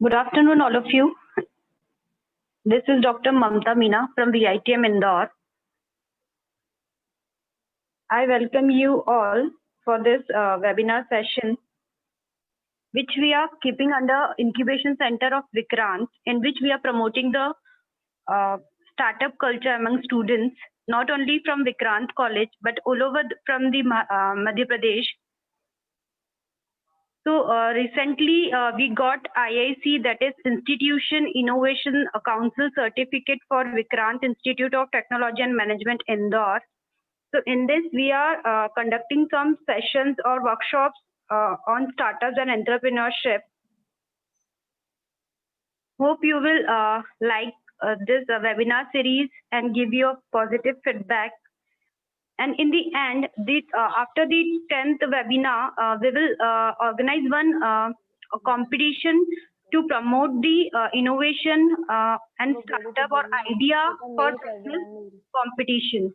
Good afternoon, all of you. This is Dr. Mamta Meena from VITM Indore. I welcome you all for this webinar session, which we are keeping under Incubation Center of Vikrant, in which we are promoting the startup culture among students, not only from Vikrant College, but all over from the Madhya Pradesh. So recently we got IIC, that is Institution Innovation Council Certificate for Vikrant Institute of Technology and Management, Indore. So in this we are conducting some sessions or workshops on startups and entrepreneurship. Hope you will like this webinar series and give your positive feedback. And in the end, after the 10th webinar, we will organize one competition to promote the innovation and startup or idea for business competition.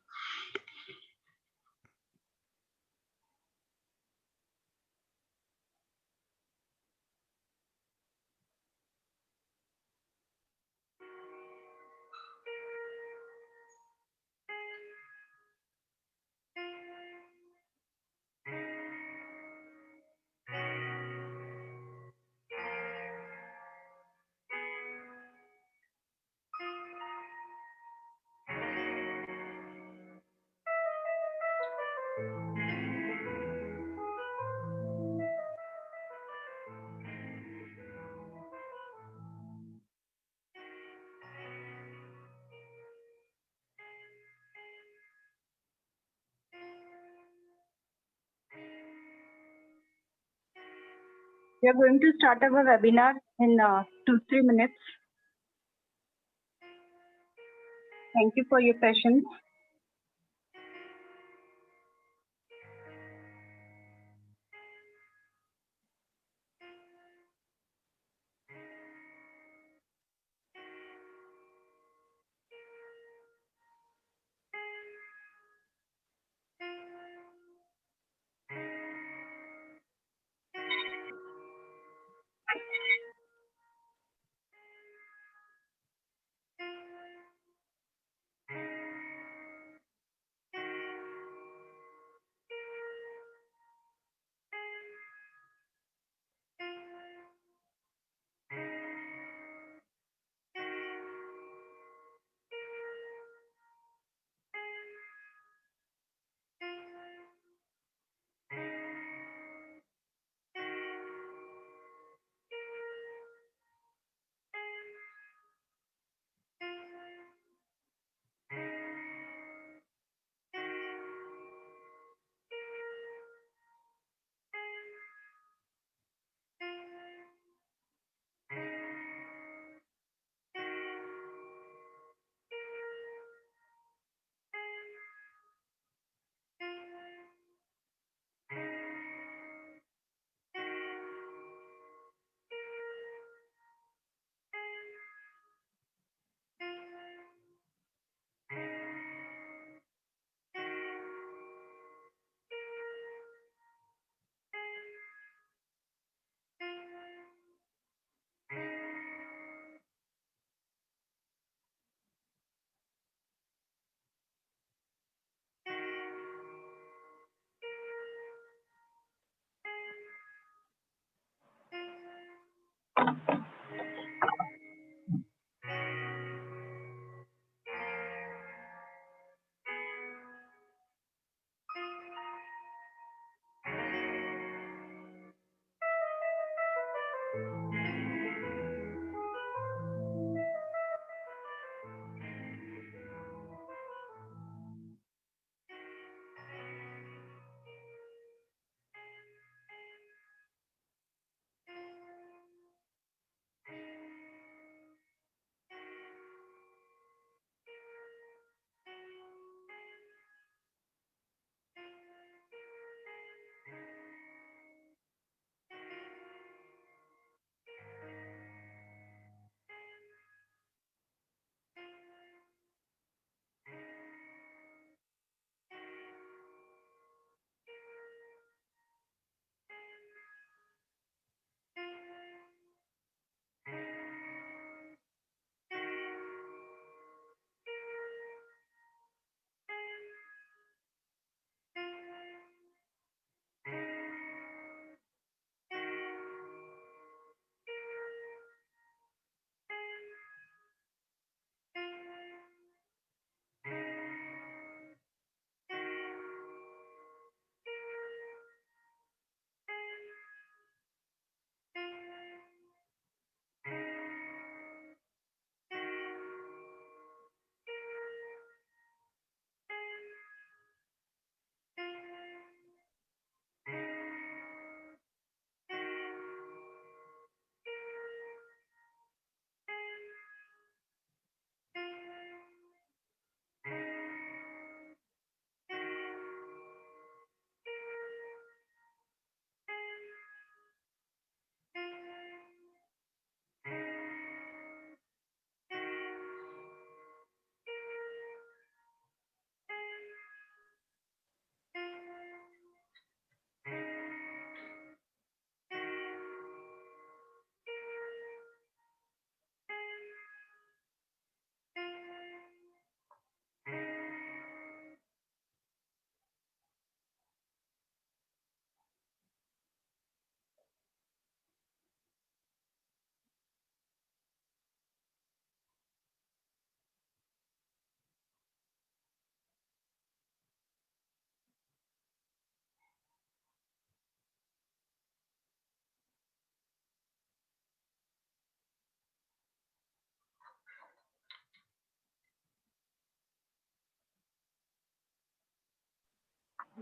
We are going to start our webinar in 2-3 minutes. Thank you for your patience.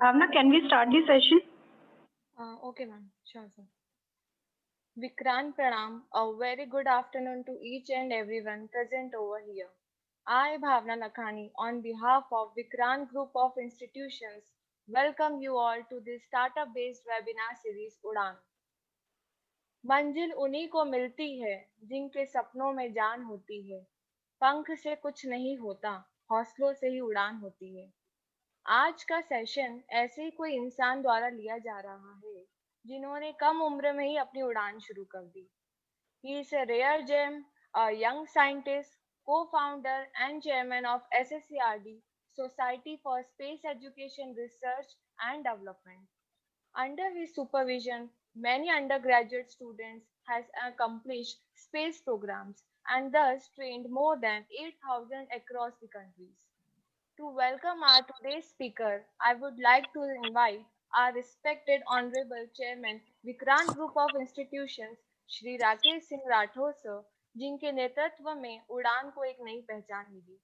Bhavna, can we start the session? Okay, ma'am. Sure, sir. Vikrant Pranam, a very good afternoon to each and everyone present over here. I, Bhavna Lakhani, on behalf of Vikrant Group of Institutions, welcome you all to this startup-based webinar series उड़ान। मंजिल उन्हीं को मिलती है जिनके सपनों में जान होती है, पंख से कुछ नहीं होता, हौसलों से ही उड़ान होती है। आज का सेशन ऐसे ही कोई इंसान द्वारा लिया जा रहा है जिन्होंने कम उम्र में ही अपनी उड़ान शुरू कर दी। He is a rare gem, a young scientist, co-founder and chairman of SSCRD, Society for Space Education Research and Development. Under his supervision, many undergraduate students has accomplished space programs and thus trained more than 8,000 across the countries. To welcome our today's speaker, I would like to invite our respected Honorable Chairman, Vikrant Group of Institutions, Shri Rakesh Singh Rathore sir, जिनके नेतृत्व में उड़ान को एक नई पहचान मिली.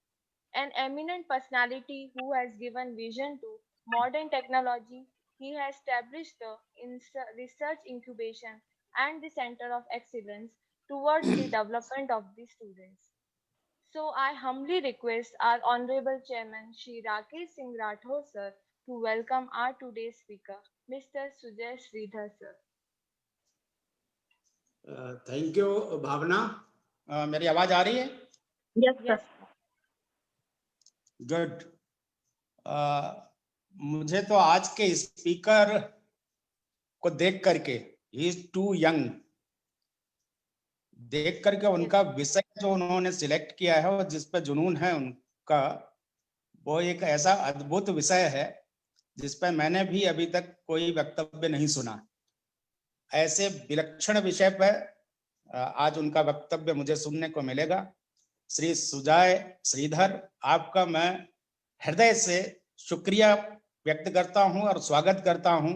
An eminent personality who has given vision to modern technology, he has established the research incubation and the center of excellence towards the development of the students. So I humbly request our Honorable Chairman Shri Rakesh Singh Rathore sir to welcome our today's speaker, Mr. Sujay Sridhar sir. Thank you Bhavana. मेरी आवाज आ रही है? Yes, sir. Yes. Good. मुझे तो आज के speaker को देख करके, ही इज टू यंग, देख करके उनका विषय जो उन्होंने सिलेक्ट किया है और जिस पे जुनून है उनका, वो एक ऐसा अद्भुत विषय है जिस पे मैंने भी अभी तक कोई वक्तव्य नहीं सुना। ऐसे विलक्षण विषय पर आज उनका वक्तव्य मुझे सुनने को मिलेगा। श्री सुजय श्रीधर, आपका मैं हृदय से शुक्रिया व्यक्त करता हूं और स्वागत करता हूं,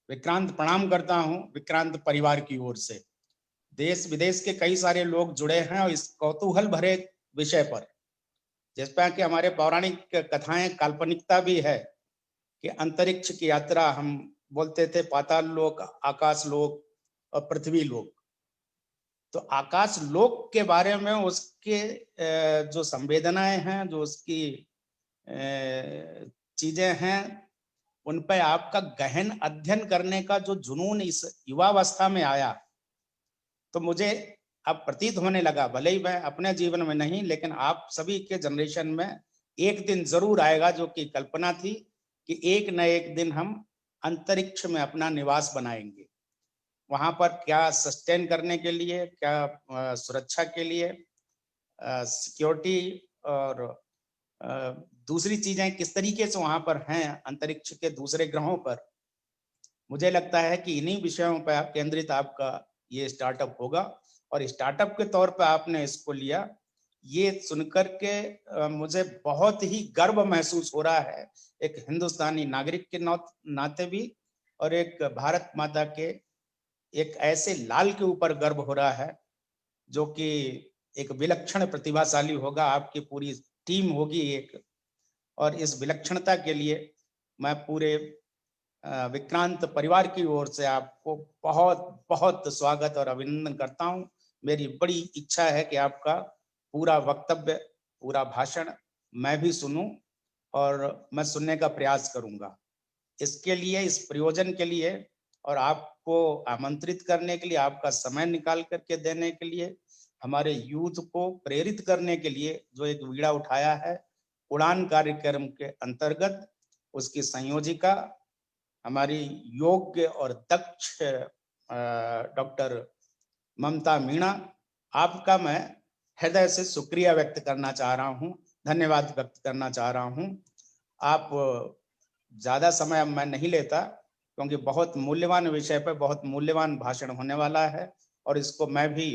विक्रांत प्रणाम करता हूं विक्रांत परिवार की ओर से। देश विदेश के कई सारे लोग जुड़े हैं और इस कौतूहल भरे विषय पर, जिस पर कि हमारे पौराणिक कथाएं काल्पनिकता भी है कि अंतरिक्ष की यात्रा, हम बोलते थे पाताल लोक, आकाश लोक और पृथ्वी लोक। तो आकाश लोक के बारे में उसके जो संवेदनाएं हैं, जो उसकी चीजें हैं, उन पर आपका गहन अध्ययन करने का जो जुनून इस युवावस्था में आया, तो मुझे अब प्रतीत होने लगा, भले ही मैं अपने जीवन में नहीं, लेकिन आप सभी के जनरेशन में एक दिन जरूर आएगा जो कि कल्पना थी कि एक न एक दिन हम अंतरिक्ष में अपना निवास बनाएंगे। वहां पर क्या सस्टेन करने के लिए, क्या सुरक्षा के लिए, सिक्योरिटी और दूसरी चीजें किस तरीके से वहां पर हैं अंतरिक्ष के दूसरे ग्रहों पर, मुझे लगता है कि इन्हीं विषयों पर केंद्रित आपका ये स्टार्टअप होगा। और स्टार्टअप के तौर पर आपने इसको लिया, ये सुनकर के मुझे बहुत ही गर्व महसूस हो रहा है, एक हिंदुस्तानी नागरिक के नाते भी, और एक भारत माता के एक ऐसे लाल के ऊपर गर्व हो रहा है जो कि एक विलक्षण प्रतिभाशाली होगा, आपकी पूरी टीम होगी एक। और इस विलक्षणता के लिए मैं पूरे विक्रांत परिवार की ओर से आपको बहुत बहुत स्वागत और अभिनंदन करता हूं। मेरी बड़ी इच्छा है कि आपका पूरा वक्तव्य, पूरा भाषण मैं भी सुनूं और मैं सुनने का प्रयास करूंगा। इसके लिए, इस प्रयोजन के लिए और आपको आमंत्रित करने के लिए, आपका समय निकाल करके देने के लिए, हमारे यूथ को प्रेरित करने के लिए जो एक बीड़ा उठाया है उड़ान कार्यक्रम के अंतर्गत, उसकी संयोजिका हमारी योग्य और दक्ष डॉक्टर ममता मीणा, आपका मैं हृदय से शुक्रिया व्यक्त करना चाह रहा हूं, धन्यवाद व्यक्त करना चाह रहा हूं। आप ज्यादा समय मैं नहीं लेता क्योंकि बहुत मूल्यवान विषय पर बहुत मूल्यवान भाषण होने वाला है और इसको मैं भी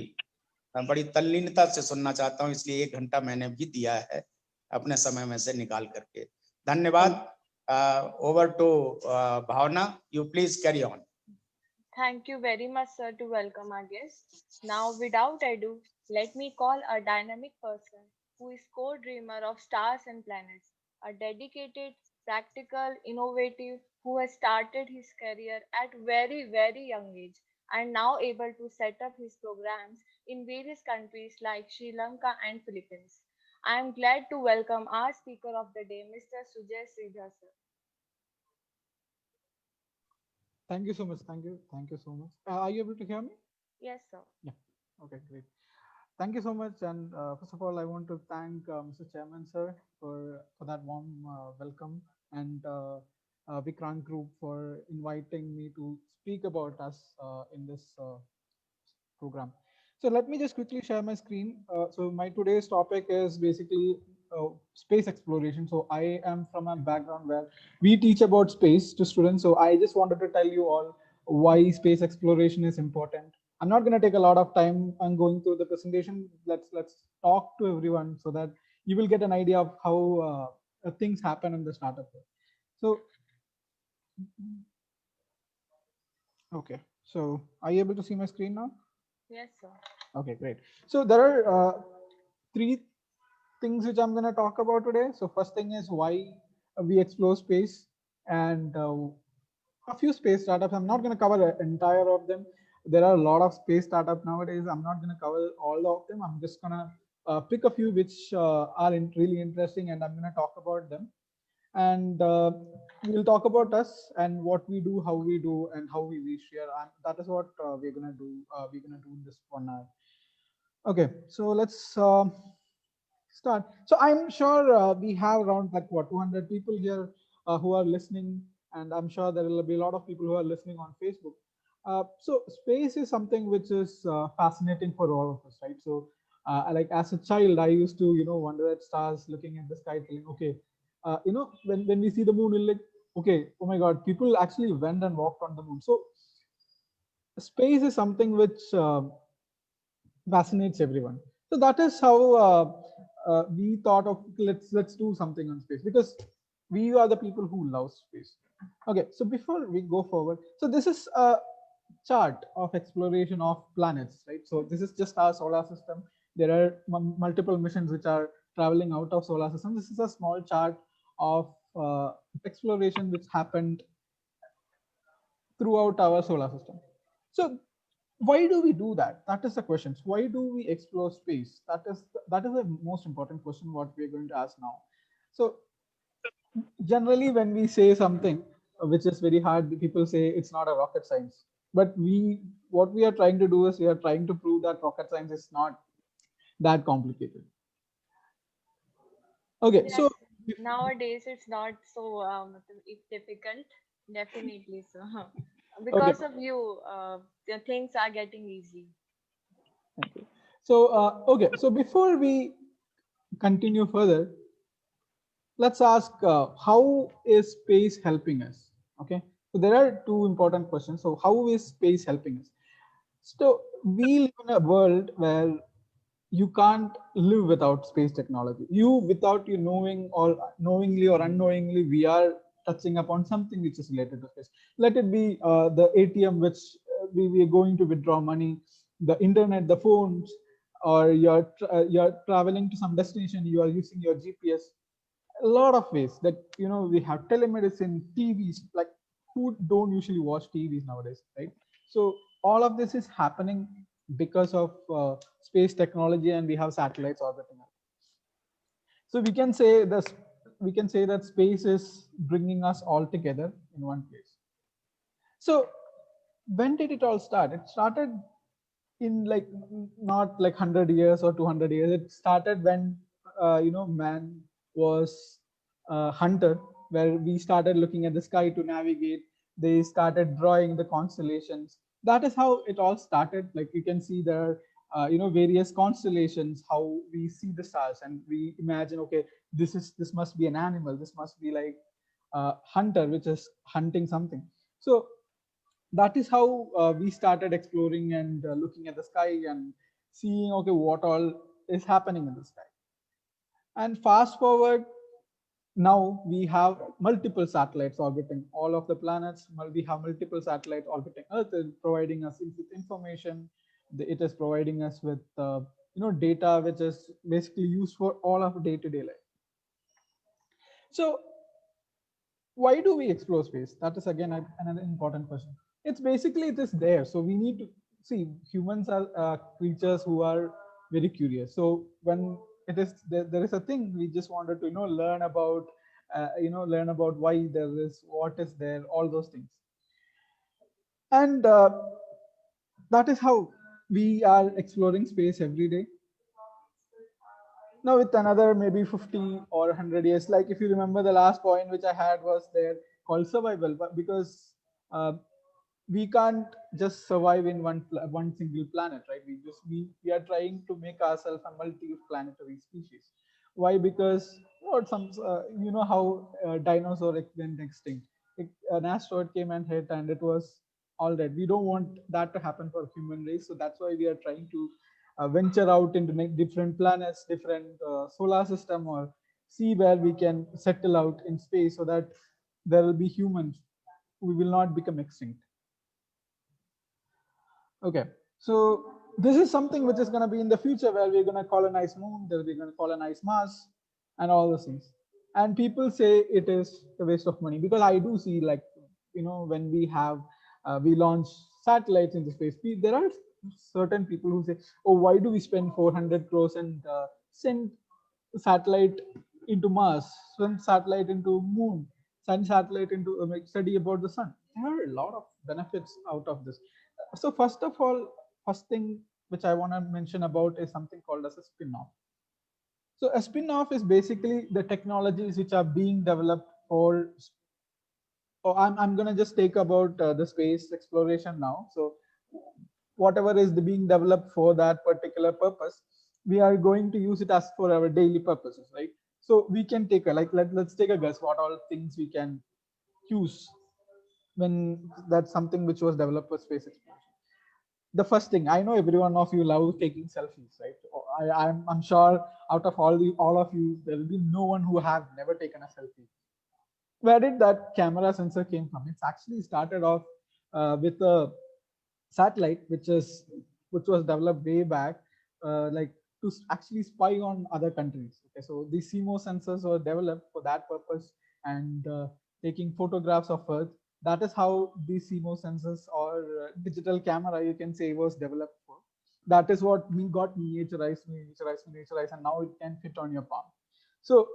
बड़ी तल्लीनता से सुनना चाहता हूं, इसलिए 1 घंटा मैंने भी दिया है अपने समय में से निकाल करके। धन्यवाद। Over to Bhavna, you please carry on. Thank you very much, sir, to welcome our guest. Now, without ado, let me call a dynamic person who is co-dreamer of stars and planets, a dedicated practical, innovative, who has started his career at very young age and now able to set up his programs in various countries like Sri Lanka and Philippines. I am glad to welcome our speaker of the day, Mr. Sujay Sridhar sir. Thank you so much. Thank you. Thank you so much. Are you able to hear me? Yes, sir. Yeah. Okay, great. Thank you so much. And first of all, I want to thank Mr. Chairman, sir, for that warm welcome, and Vikrant Group for inviting me to speak about us in this program. So let me just quickly share my screen. So my today's topic is basically space exploration. So I am from a background where we teach about space to students. So I just wanted to tell you all why space exploration is important. I'm not going to take a lot of time on going through the presentation. Let's talk to everyone so that you will get an idea of how things happen in the startup world. So okay, so are you able to see my screen now? Yes, sir. Okay, great. So there are three things which I'm going to talk about today. So first thing is why we explore space, and a few space startups. I'm not going to cover the entire of them. There are a lot of space startups nowadays. I'm not going to cover all of them. I'm just going to pick a few which are really interesting, and I'm going to talk about them. And we'll talk about us and what we do, how we do, and how we reach here. And that is what we're going to do. We're going to do in this 1 hour. Okay, so let's start. So I'm sure we have around like what 200 people here who are listening, and I'm sure there will be a lot of people who are listening on Facebook. So space is something which is fascinating for all of us, right? So like as a child, I used to wonder at stars, looking at the sky, telling, okay, when we see the moon, we're like, okay, oh my God, people actually went and walked on the moon. So space is something which fascinates everyone. So that is how we thought of let's do something on space, because we are the people who love space. Okay, so before we go forward, so this is a chart of exploration of planets, right? So this is just our solar system. There are multiple missions which are traveling out of solar system. This is a small chart of exploration which happened throughout our solar system. So why do we do that? That is the question. Why do we explore space? That is the most important question what we're going to ask now. So generally when we say something which is very hard, people say it's not a rocket science. But what we are trying to do is we are trying to prove that rocket science is not that complicated. Okay, Yes, so nowadays it's not so difficult. Definitely, so okay, because of you, the things are getting easy. thank you. So okay, so before we continue further, let's ask how is space helping us? Okay, so there are two important questions. So how is space helping us? So we live in a world where you can't live without space technology. Without you knowing, or knowingly or unknowingly, we are touching upon something which is related to space. Let it be the ATM which we are going to withdraw money, the internet, the phones, or you're traveling to some destination, you are using your GPS. A lot of ways that we have telemedicine, TVs. Like, who don't usually watch TVs nowadays, right? So all of this is happening because of space technology, and we have satellites orbiting us. So we can say that space is bringing us all together in one place. So when did it all start? It started in like not like 100 years or 200 years. It started when man was a hunter, where we started looking at the sky to navigate. They started drawing the constellations. That is how it all started. Like, you can see there are various constellations, how we see the stars, and we imagine, okay, this must be an animal, this must be like a hunter which is hunting something. So that is how we started exploring and looking at the sky and seeing, okay, what all is happening in the sky. And fast forward, now we have multiple satellites orbiting all of the planets. We have multiple satellites orbiting Earth, providing us with information. It is providing us with data which is basically used for all of day-to-day life. So why do we explore space? That is again another important question. It's basically it is there, so we need to see humans are creatures who are very curious. So when it is there is a thing we just wanted to learn about, learn about why there is, what is there, all those things, and that is how we are exploring space every day. Now with another maybe 50 or 100 years, like if you remember the last point which I had was there called survival, but because uh, we can't just survive in one single planet, right? We are trying to make ourselves a multi-planetary species. Why? Because what some you know how dinosaur went extinct. An asteroid came and hit and it was all dead. We don't want that to happen for human race, so that's why we are trying to venture out into different planets, different solar system, or see where we can settle out in space so that there will be humans. We will not become extinct. Okay, so this is something which is going to be in the future where we're going to colonize moon, we're going to colonize Mars, and all those things. And people say it is a waste of money, because I do see, like, when we launch satellites into space, there are certain people who say, oh, why do we spend 400 crores and send satellite into Mars, send satellite into moon, send satellite into study about the sun? There are a lot of benefits out of this. So first of all, first thing which I want to mention about is something called as a spin-off. So a spin-off is basically the technologies which are being developed for. Oh, I'm gonna just take about the space exploration now. So whatever is being developed for that particular purpose, we are going to use it as for our daily purposes, right? So we can take a let's take a guess what all things we can use when that's something which was developed for space exploration. The first thing, I know every one of you love taking selfies, right? I'm sure out of all of you, there will be no one who have never taken a selfie. Where did that camera sensor came from? It's actually started off with a satellite, which was developed way back, like to actually spy on other countries. Okay, so these CMOS sensors were developed for that purpose, and taking photographs of Earth. That is how these CMOS sensors, or digital camera, you can say, was developed for. That is what we got miniaturized, and now it can fit on your palm. So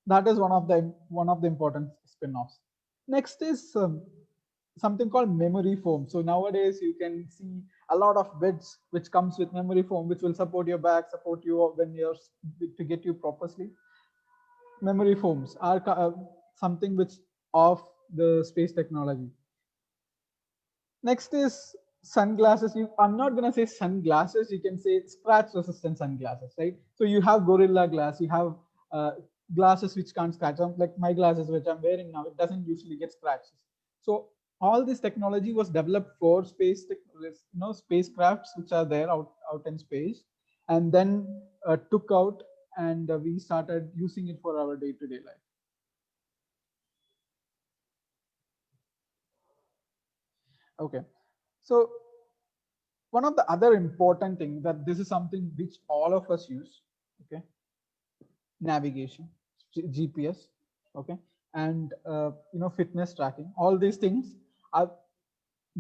that is one of the important spin-offs. Next is something called memory foam. So nowadays you can see a lot of beds which comes with memory foam, which will support your back, support you when you're to get you proper sleep. Memory foams are something which of the space technology. Next is sunglasses. I'm not gonna say sunglasses. You can say scratch-resistant sunglasses, right? So you have Gorilla Glass. You have glasses which can't scratch. Like my glasses, which I'm wearing now, it doesn't usually get scratches. So all this technology was developed for spacecrafts which are there out in space, and then took out, and we started using it for our day-to-day life. Okay, so one of the other important thing, that this is something which all of us use, okay, navigation, GPS, okay, and fitness tracking. All these things are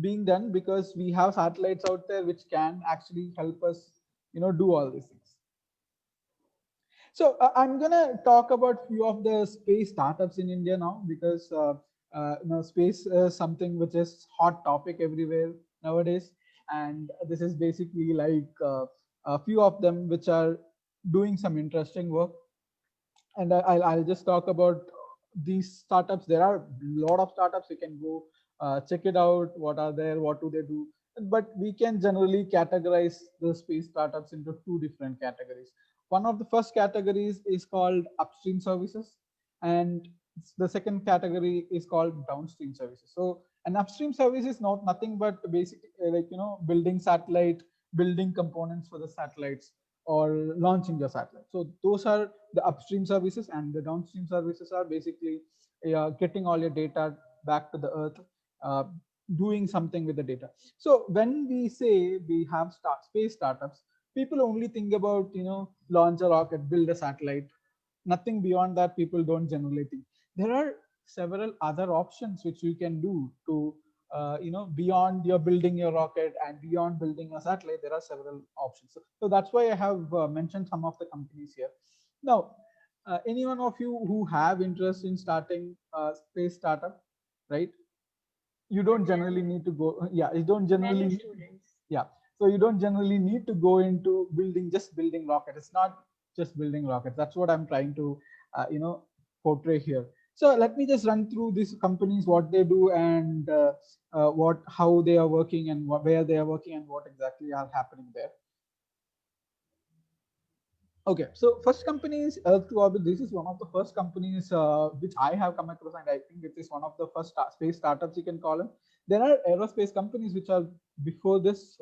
being done because we have satellites out there which can actually help us do all these things. So I'm gonna talk about few of the space startups in India now, because space is something which is hot topic everywhere nowadays, and this is basically like a few of them which are doing some interesting work. And I'll just talk about these startups. There are a lot of startups. You can go check it out. What are there? What do they do? But we can generally categorize the space startups into two different categories. One of the first categories is called upstream services, and the second category is called downstream services. So an upstream service is nothing but basically building satellite, building components for the satellites, or launching the satellite. So those are the upstream services, and the downstream services are basically getting all your data back to the earth, uh, doing something with the data. So when we say we have space startups, people only think about launch a rocket, build a satellite. Nothing beyond that people don't generally think. There are several other options which you can do to beyond your building your rocket and beyond building a satellite. There are several options. So that's why I have mentioned some of the companies here. Now, any one of you who have interest in starting a space startup, right? You don't generally need to go. Yeah, you don't Many generally. students. Yeah, so you don't generally need to go into building rockets. It's not just building rockets. That's what I'm trying to portray here. So let me just run through these companies, what they do, and how they are working, and where they are working, and what exactly are happening there. Okay, so first company is Earth to Orbit. This is one of the first companies which I have come across, and I think it is one of the first space startups you can call them. There are aerospace companies which are before this,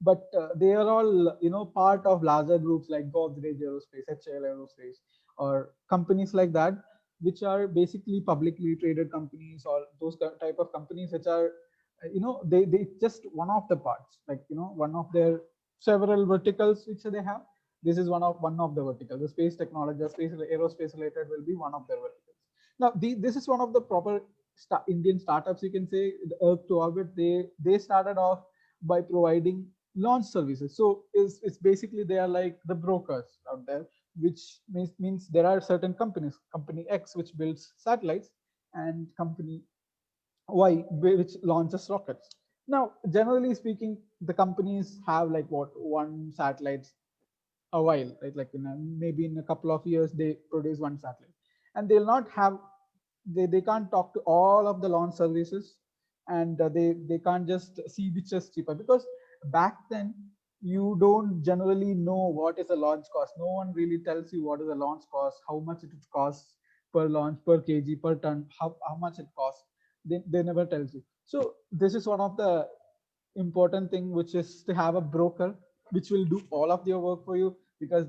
but they are all part of larger groups like Godrej Aerospace, HAL Aerospace, or companies like that, which are basically publicly traded companies, or those type of companies which are they just one of the parts, like one of their several verticals which they have. This is one of the verticals. The space technology, the space aerospace related will be one of their verticals. Now, this is one of the proper Indian startups, you can say. The Earth to Orbit, they started off by providing launch services. So it's basically they are like the brokers out there, which means there are certain companies, company X which builds satellites, and company Y which launches rockets. Now, generally speaking, the companies have like one satellite a while, right? Like maybe in a couple of years they produce one satellite, and they'll not have they can't talk to all of the launch services, and they can't just see which is cheaper, because back then you don't generally know what is a launch cost. No one really tells you what is a launch cost, how much it costs per launch, per kg, per ton, how much it costs. They never tells you. So this is one of the important thing, which is to have a broker which will do all of your work for you, because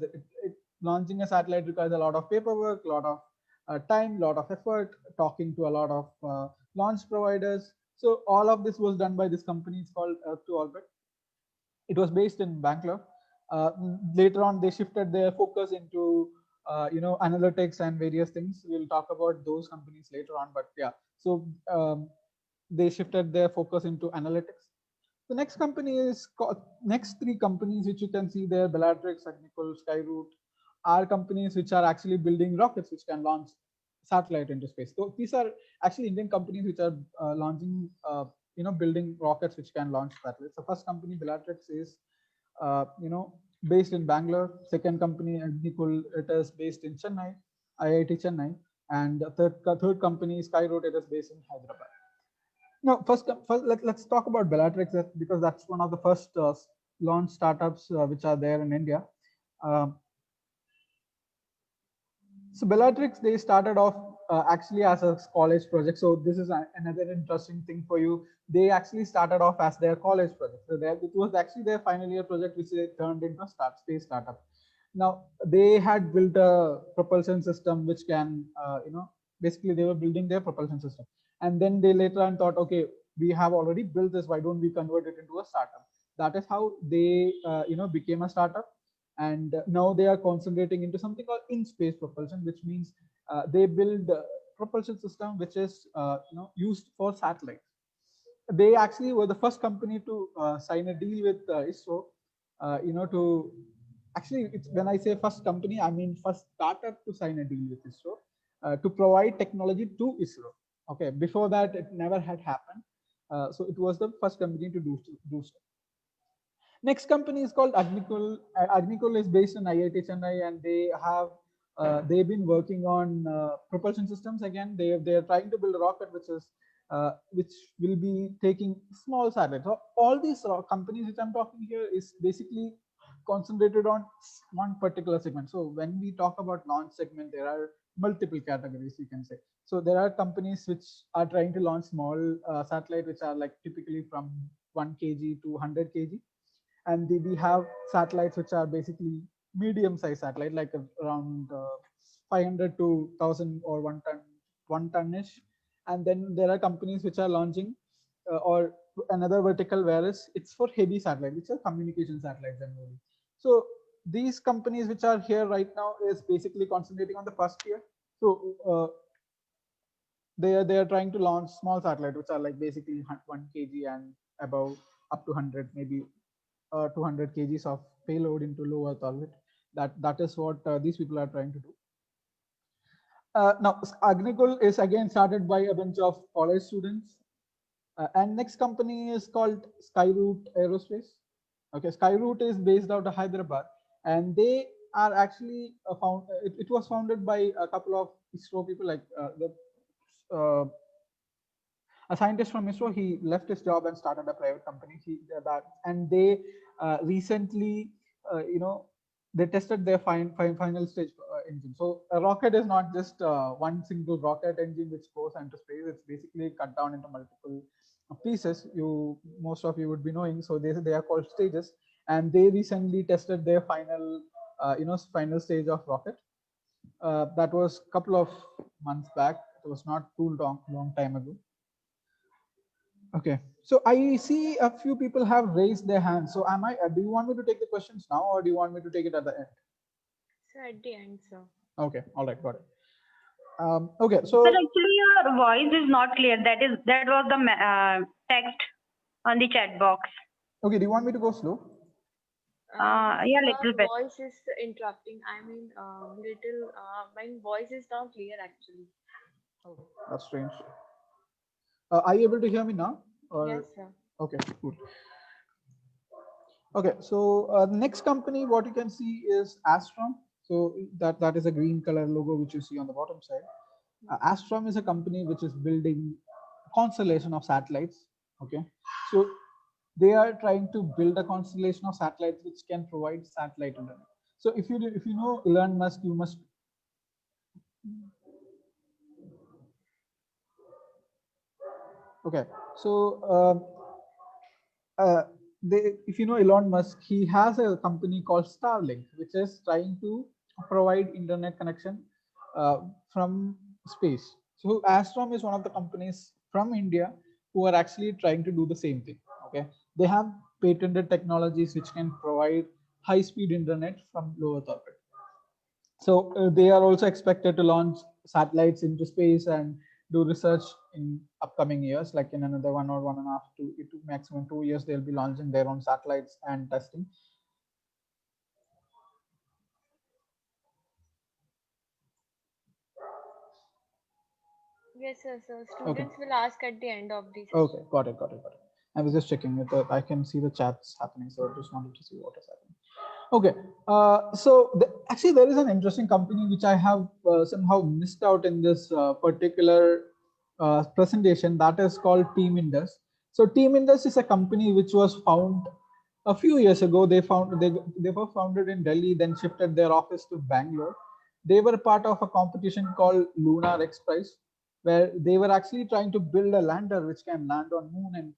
launching a satellite requires a lot of paperwork, a lot of time, lot of effort, talking to a lot of launch providers. So all of this was done by this company. It's called Earth to Orbit. It was based in Bangalore. Later on, they shifted their focus into analytics and various things. We'll talk about those companies later on, but yeah. So they shifted their focus into analytics. The next company is next three companies which you can see there: Bellatrix, Agnicol, Skyroot, are companies which are actually building rockets which can launch satellite into space. So these are actually Indian companies which are launching, building rockets which can launch satellites. The first company, Bellatrix, is based in Bangalore. Second company, Agnicol, it is based in Chennai, IIT Chennai, and the third company, Skyroot, it is based in Hyderabad. Now, first let's talk about Bellatrix, because that's one of the first launch startups which are there in India. So Bellatrix, they started off actually as a college project. So this is another interesting thing for you. They actually started off as their college project. So it was actually their final year project, which they turned into a space startup. Now, they had built a propulsion system which can, basically they were building their propulsion system. And then they later on thought, okay, we have already built this, why don't we convert it into a startup? That is how they, became a startup. And now they are concentrating into something called in-space propulsion, which means they build a propulsion system which is, used for satellites. They actually were the first company to sign a deal with ISRO, to actually, when I say first company, I mean first startup to sign a deal with ISRO to provide technology to ISRO. Okay, before that, it never had happened. So it was the first company to do so. Next company is called Agnicol. Agnicol is based in IIT Chennai, and they've been working on propulsion systems. Again, they are trying to build a rocket which will be taking small satellites. So all these companies which I'm talking here is basically concentrated on one particular segment. So when we talk about launch segment, there are multiple categories, you can say. So there are companies which are trying to launch small satellite, which are like typically from 1 kg to 100 kg. And we have satellites which are basically medium size satellite, like around 500 to 1000 or 1 ton-ish. And then there are companies which are launching or another vertical, whereas it's for heavy satellite, which are communication satellites generally. So these companies which are here right now is basically concentrating on the first tier. So they are trying to launch small satellite, which are like basically 1 kg and above, up to 100, maybe 200 kgs of payload into low Earth orbit. That is what these people are trying to do. Now, Agnikul is again started by a bunch of college students. And next company is called Skyroot Aerospace. Okay, Skyroot is based out of Hyderabad, and they are actually it was founded by a couple of ISRO people, like a scientist from ISRO. He left his job and started a private company. And they recently, they tested their final stage engine. So a rocket is not just one single rocket engine which goes into space. It's basically cut down into multiple pieces. Most of you would be knowing. So they are called stages, and they recently tested their final final stage of rocket. That was a couple of months back. It was not too long time ago. Okay, so I see a few people have raised their hands. So do you want me to take the questions now, or do you want me to take it at the end? So at the end, sir. Okay, all right, got it. Okay, so But actually, your voice is not clear. That was the text on the chat box. Okay, do you want me to go slow? Yeah, little bit. Voice is interrupting. I mean, my voice is not clear actually. Oh, that's strange. Are you able to hear me now? Yes, sir. Okay, cool. Okay, so the next company, what you can see is Astrom. So that is a green color logo which you see on the bottom side. Astrom is a company which is building constellation of satellites. Okay, so they are trying to build a constellation of satellites which can provide satellite internet. So if you know Elon Musk, you must. Okay, so if you know Elon Musk, he has a company called Starlink, which is trying to provide internet connection from space. So Astrom is one of the companies from India who are actually trying to do the same thing. Okay, they have patented technologies which can provide high-speed internet from low Earth orbit. So they are also expected to launch satellites into space and do research in upcoming years, like in another 1 or 1.5 to maximum 2 years, they'll be launching their own satellites and testing. Yes, sir. So students will ask at the end of this. Okay, got it. I was just checking it. I can see the chats happening, so I just wanted to see what is happening. Okay, so actually there is an interesting company which I have somehow missed out in this particular presentation, that is called Team Indus. So Team Indus is a company which was found a few years ago. They were founded in Delhi, then shifted their office to Bangalore. They were part of a competition called Lunar X Prize, where they were actually trying to build a lander which can land on moon and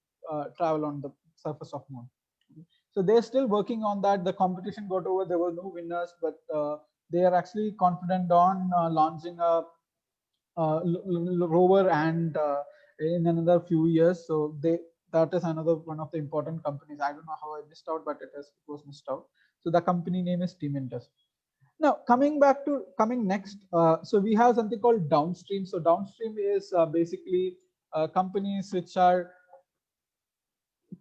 travel on the surface of moon. So they're still working on that. The competition got over. There were no winners, but they are actually confident on launching a rover and in another few years. So that is another one of the important companies. I don't know how I missed out, but it was missed out. So the company name is Team Indus. Now coming next, so we have something called Downstream. So Downstream is basically companies which are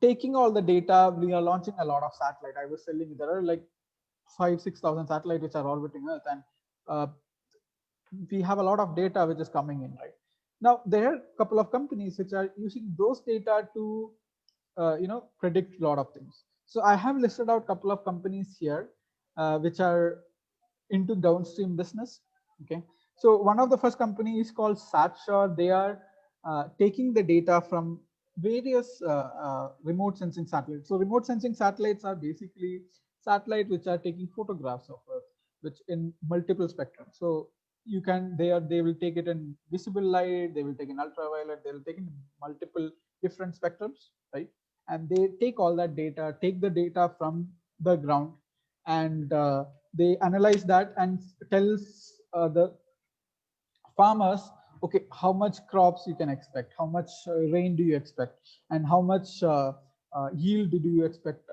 taking all the data. We are launching a lot of satellite. I was telling you there are like 5,000-6,000 satellites which are orbiting Earth, and we have a lot of data which is coming in right now. There are a couple of companies which are using those data to predict a lot of things. So I have listed out a couple of companies here which are into downstream business. Okay, so one of the first company is called SatSure. They are taking the data from various remote sensing satellites. So remote sensing satellites are basically satellites which are taking photographs of Earth, which in multiple spectrum. So they will take it in visible light, they will take in ultraviolet, they will take in multiple different spectrums, right? And they take all that data, take the data from the ground, and they analyze that and tells the farmers, okay, how much crops you can expect, how much rain do you expect, and how much yield do you expect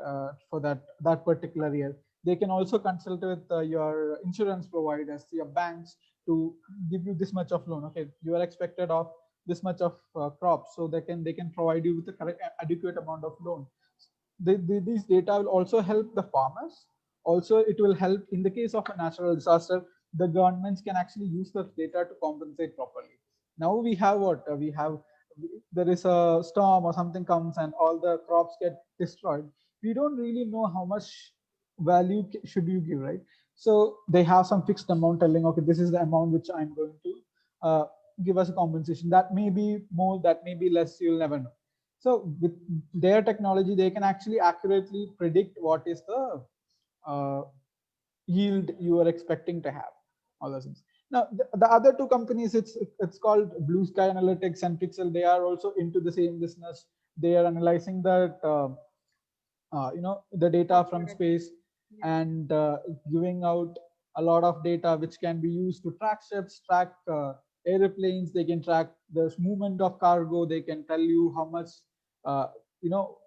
for that particular year. They can also consult with your insurance providers, your banks, to give you this much of loan. Okay, you are expected of this much of crops, so they can provide you with the correct adequate amount of loan. These data will also help the farmers. Also, it will help in the case of a natural disaster. The governments can actually use the data to compensate properly. Now we have what we have. There is a storm or something comes and all the crops get destroyed. We don't really know how much value should you give, right? So they have some fixed amount telling, okay, this is the amount which I'm going to give us a compensation. That may be more, that may be less, you'll never know. So with their technology, they can actually accurately predict what is the yield you are expecting to have, all those things. Now, the other two companies, it's called Blue Sky Analytics and Pixel. They are also into the same business. They are analyzing that the data from space and giving out a lot of data which can be used to track ships, track airplanes. They can track the movement of cargo. They can tell you how much you know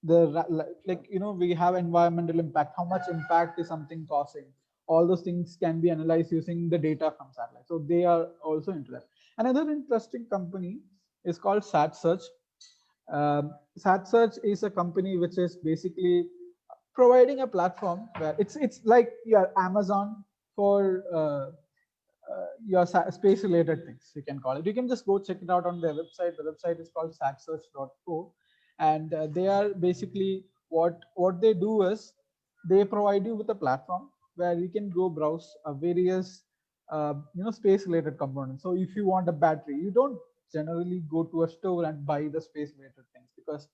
we have environmental impact, how much impact is something causing. All those things can be analyzed using the data from satellite. So they are also into that. Another interesting company is called SatSearch. SatSearch is a company which is basically providing a platform where it's like your Amazon for your space related things, you can call it. You can just go check it out on their website. The website is called satsearch.co, and they are basically what they do is they provide you with a platform where you can go browse various space related components. So if you want a battery, you don't generally go to a store and buy the space related things, because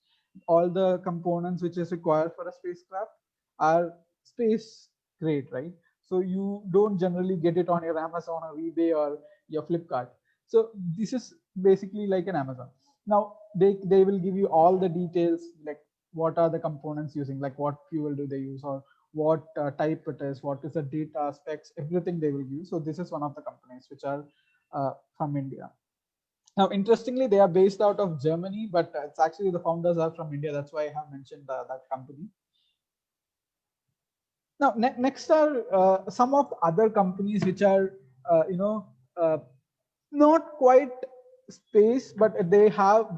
all the components which is required for a spacecraft are space grade, right? So you don't generally get it on your Amazon or eBay or your Flipkart. So this is basically like an Amazon. Now they will give you all the details, like what are the components using, like what fuel do they use, or what type it is, what is the data specs, everything they will give you. So this is one of the companies which are from India. Now, interestingly, they are based out of Germany, but it's actually the founders are from India. That's why I have mentioned that company. Now, next are some of the other companies which are, not quite space, but they have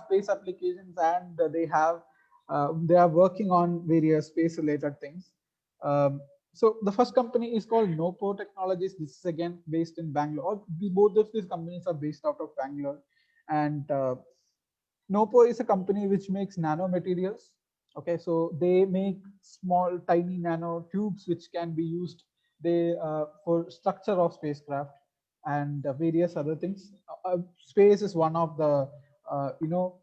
space applications, and they are working on various space related things. So the first company is called Nopo Technologies. This is again based in Bangalore. Both of these companies are based out of Bangalore, and Nopo is a company which makes nanomaterials. Okay, so they make small, tiny nano tubes which can be used for structure of spacecraft and various other things. Space is one of the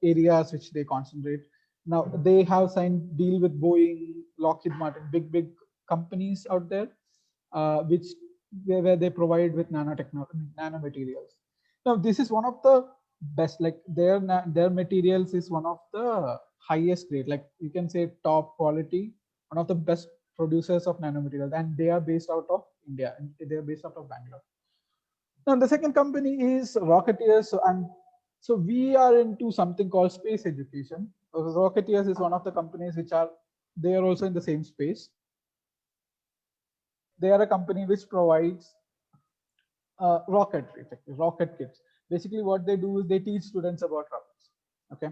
areas which they concentrate. Now they have signed deal with Boeing, Lockheed Martin, big companies out there, where they provide with nanomaterials. Now this is one of the best, like their materials is one of the highest grade, like you can say top quality, one of the best producers of nanomaterials, and they are based out of India, and they are based out of Bangalore. Now the second company is Rocketeers. So we are into something called space education. So Rocketeers is one of the companies which are also in the same space. They are a company which provides rocket kits. Basically, what they do is they teach students about rockets. Okay.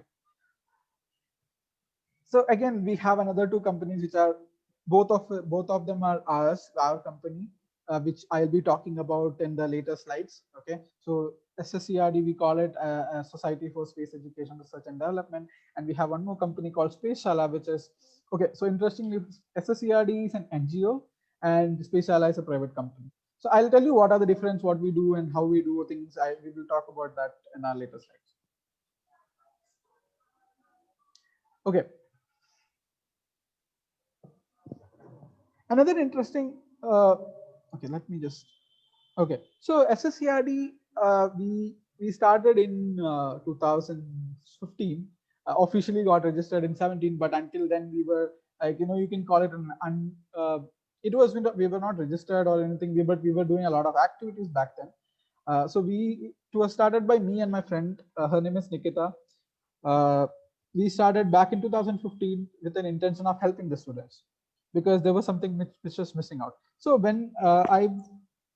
So again, we have another two companies which are both of them are our company, which I'll be talking about in the later slides. Okay. So SSCRD, we call it a Society for Space Education, Research and Development, and we have one more company called Spaceshala, which is okay. So interestingly, SSCRD is an NGO and Spaceshala is a private company. So I'll tell you what are the difference, what we do and how we do things. We will talk about that in our later slides. Okay. Another interesting, okay, let me just, okay. So SSCRD, we started in 2015, officially got registered in 17, but until then we were like, you can call it we were not registered or anything, but we were doing a lot of activities back then. So it was started by me and my friend, her name is Nikita. We started back in 2015 with an intention of helping the students, because there was something which was missing out. So when I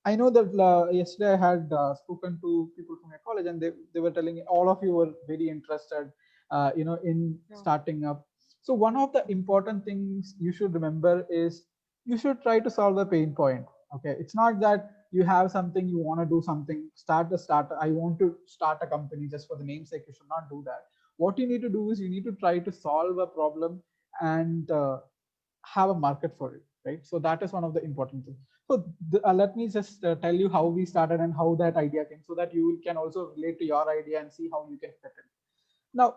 I know that yesterday I had spoken to people from your college, and they were telling me all of you were very interested, in Yeah. starting up. So one of the important things you should remember is you should try to solve the pain point. Okay, it's not that you have something, you want to do something, start. I want to start a company just for the namesake. You should not do that. What you need to do is you need to try to solve a problem and have a market for it, right? So that is one of the important things. So let me just tell you how we started and how that idea came, so that you can also relate to your idea and see how you can fit it. Now,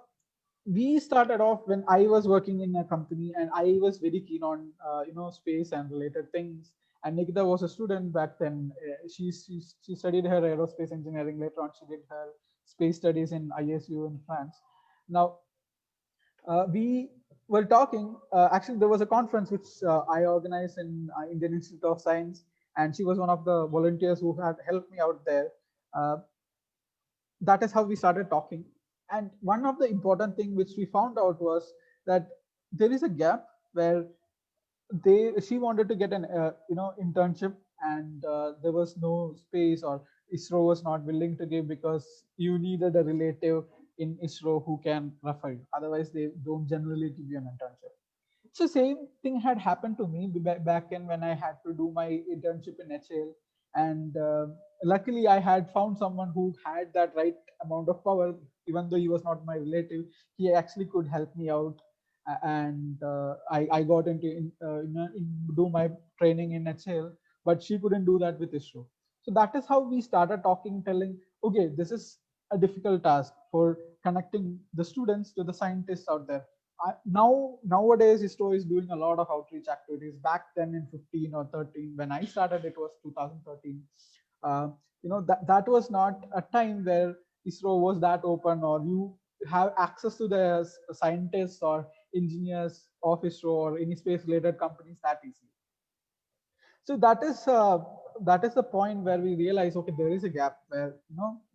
we started off when I was working in a company, and I was very keen on space and related things. And Nikita was a student back then. She studied her aerospace engineering. Later on, she did her space studies in ISU in France. Now, we were talking. Actually, there was a conference which I organized in Indian Institute of Science, and she was one of the volunteers who had helped me out there. Uh, that is how we started talking. And one of the important thing which we found out was that there is a gap where she wanted to get an internship, and there was no space, or ISRO was not willing to give, because you needed a relative in ISRO who can refer you. Otherwise, they don't generally give you an internship. So same thing had happened to me back in when I had to do my internship in HAL, and luckily I had found someone who had that right amount of power. Even though he was not my relative, he actually could help me out, and I got into do my training in HAL, but she couldn't do that with ISRO. So that is how we started talking, telling, okay, this is a difficult task for connecting the students to the scientists out there. Nowadays ISRO is doing a lot of outreach activities. Back then in 15 or 13, when I started, it was 2013. uh, that was not a time where ISRO was that open, or you have access to the scientists or engineers of ISRO or any space related companies that easily. So that is the point where we realize, okay, there is a gap, where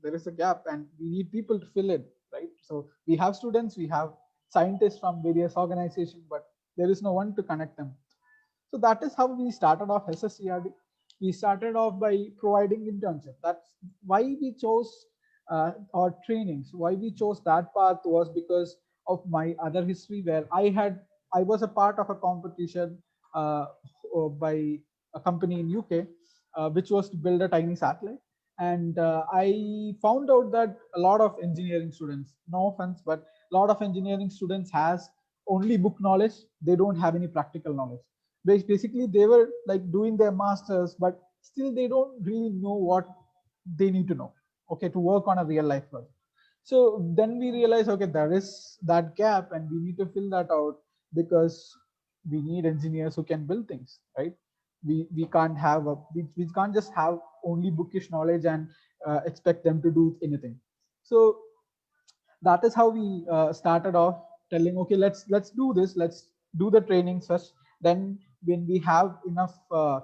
there is a gap and we need people to fill it, right? So we have students, we have scientists from various organizations, but there is no one to connect them. So that is how we started off SSCRD. We started off by providing internship. That's why we chose our trainings. Why we chose that path was because of my other history, where I was a part of a competition uh, by a company in UK, which was to build a tiny satellite. And I found out that a lot of engineering students, no offense, but a lot of engineering students has only book knowledge. They don't have any practical knowledge. Basically, they were like doing their masters, but still they don't really know what they need to know, okay, to work on a real life project. So then we realize, okay, there is that gap and we need to fill that out, because we need engineers who can build things, right? We can't have we can't just have only bookish knowledge and expect them to do anything. So that is how we started off, telling, okay, let's do this, let's do the trainings first. Then when we have enough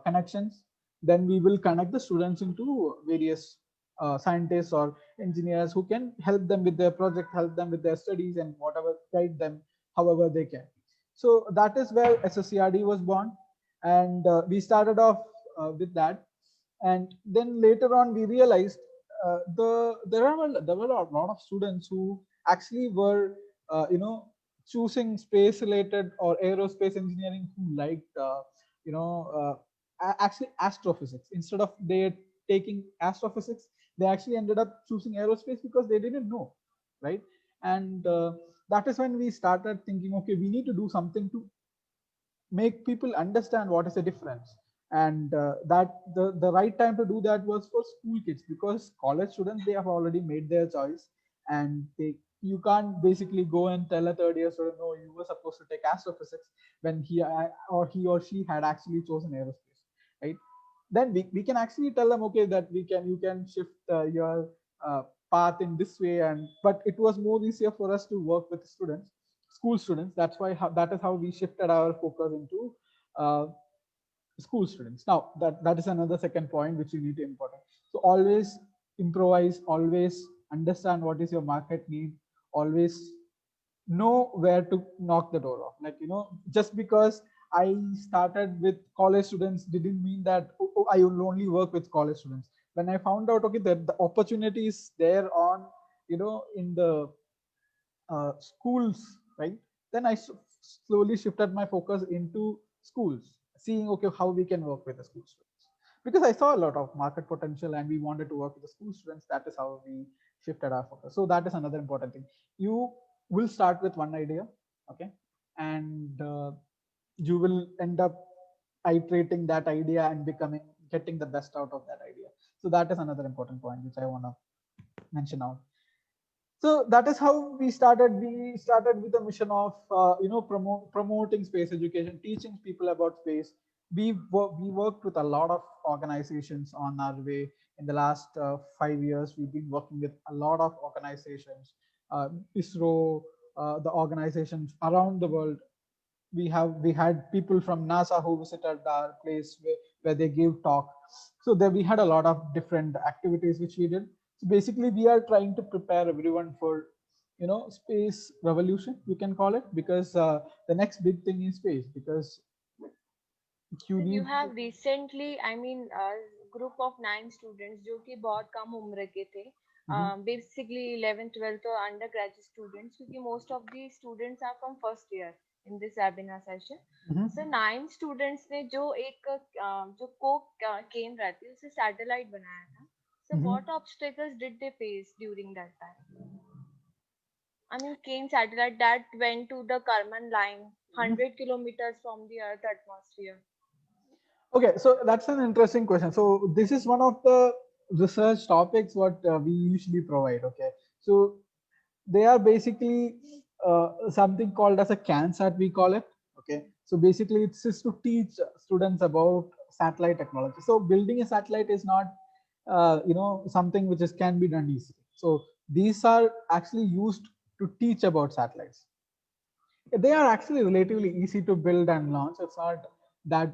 connections, then we will connect the students into various scientists or engineers who can help them with their project, help them with their studies, and whatever, guide them however they can. So that is where SSCRD was born, and we started off with that. And then later on we realized there were a lot of students who actually were choosing space related or aerospace engineering, who liked actually astrophysics. Instead of they taking astrophysics, they actually ended up choosing aerospace because they didn't know, right? And that is when we started thinking, okay, we need to do something to make people understand what is the difference. And that the right time to do that was for school kids, because college students, they have already made their choice, and you can't basically go and tell a third year student, no, you were supposed to take astrophysics, when he or she had actually chosen aerospace, right? Then we can actually tell them, okay, that you can shift your path in this way. And but it was more easier for us to work with students, school students. That's why that is how we shifted our focus into uh, school students. Now that is another second point which you need to important. So always improvise, always understand what is your market need, always know where to knock the door off. Like, just because I started with college students didn't mean that I will only work with college students. When I found out, okay, that the opportunity is there on, in the schools, right? Then I slowly shifted my focus into schools, seeing, okay, how we can work with the school students. Because I saw a lot of market potential and we wanted to work with the school students. That is how we shifted our focus. So that is another important thing. You will start with one idea, okay? And you will end up iterating that idea and getting the best out of that idea. So that is another important point which I want to mention out. So that is how we started. We started with a mission of promoting space education, teaching people about space. We worked with a lot of organizations on our way. In the last 5 years, we've been working with a lot of organizations, ISRO, the organizations around the world. We had people from NASA who visited our place where they gave talk. So there we had a lot of different activities which we did. So basically we are trying to prepare everyone for space revolution, you can call it, because the next big thing is space, because you You need have recently, I mean, a group of 9 students जो कि बहुत कम उम्र के थे, basically 11th 12th और undergraduate students, क्योंकि most of the students are from first year in this webinar session. So 9 students ने जो एक जो कोक केन रहती है उसे सैटेलाइट बनाया था. So what obstacles did they face during that time? I mean, Kane satellite that went to the Karman line, 100 kilometers from the Earth atmosphere. Okay, so that's an interesting question. So this is one of the research topics what we usually provide. Okay, so they are basically something called as a CANSAT, we call it. Okay, so basically it's just to teach students about satellite technology. So building a satellite is not something which can be done easily. So these are actually used to teach about satellites. They are actually relatively easy to build and launch. It's not that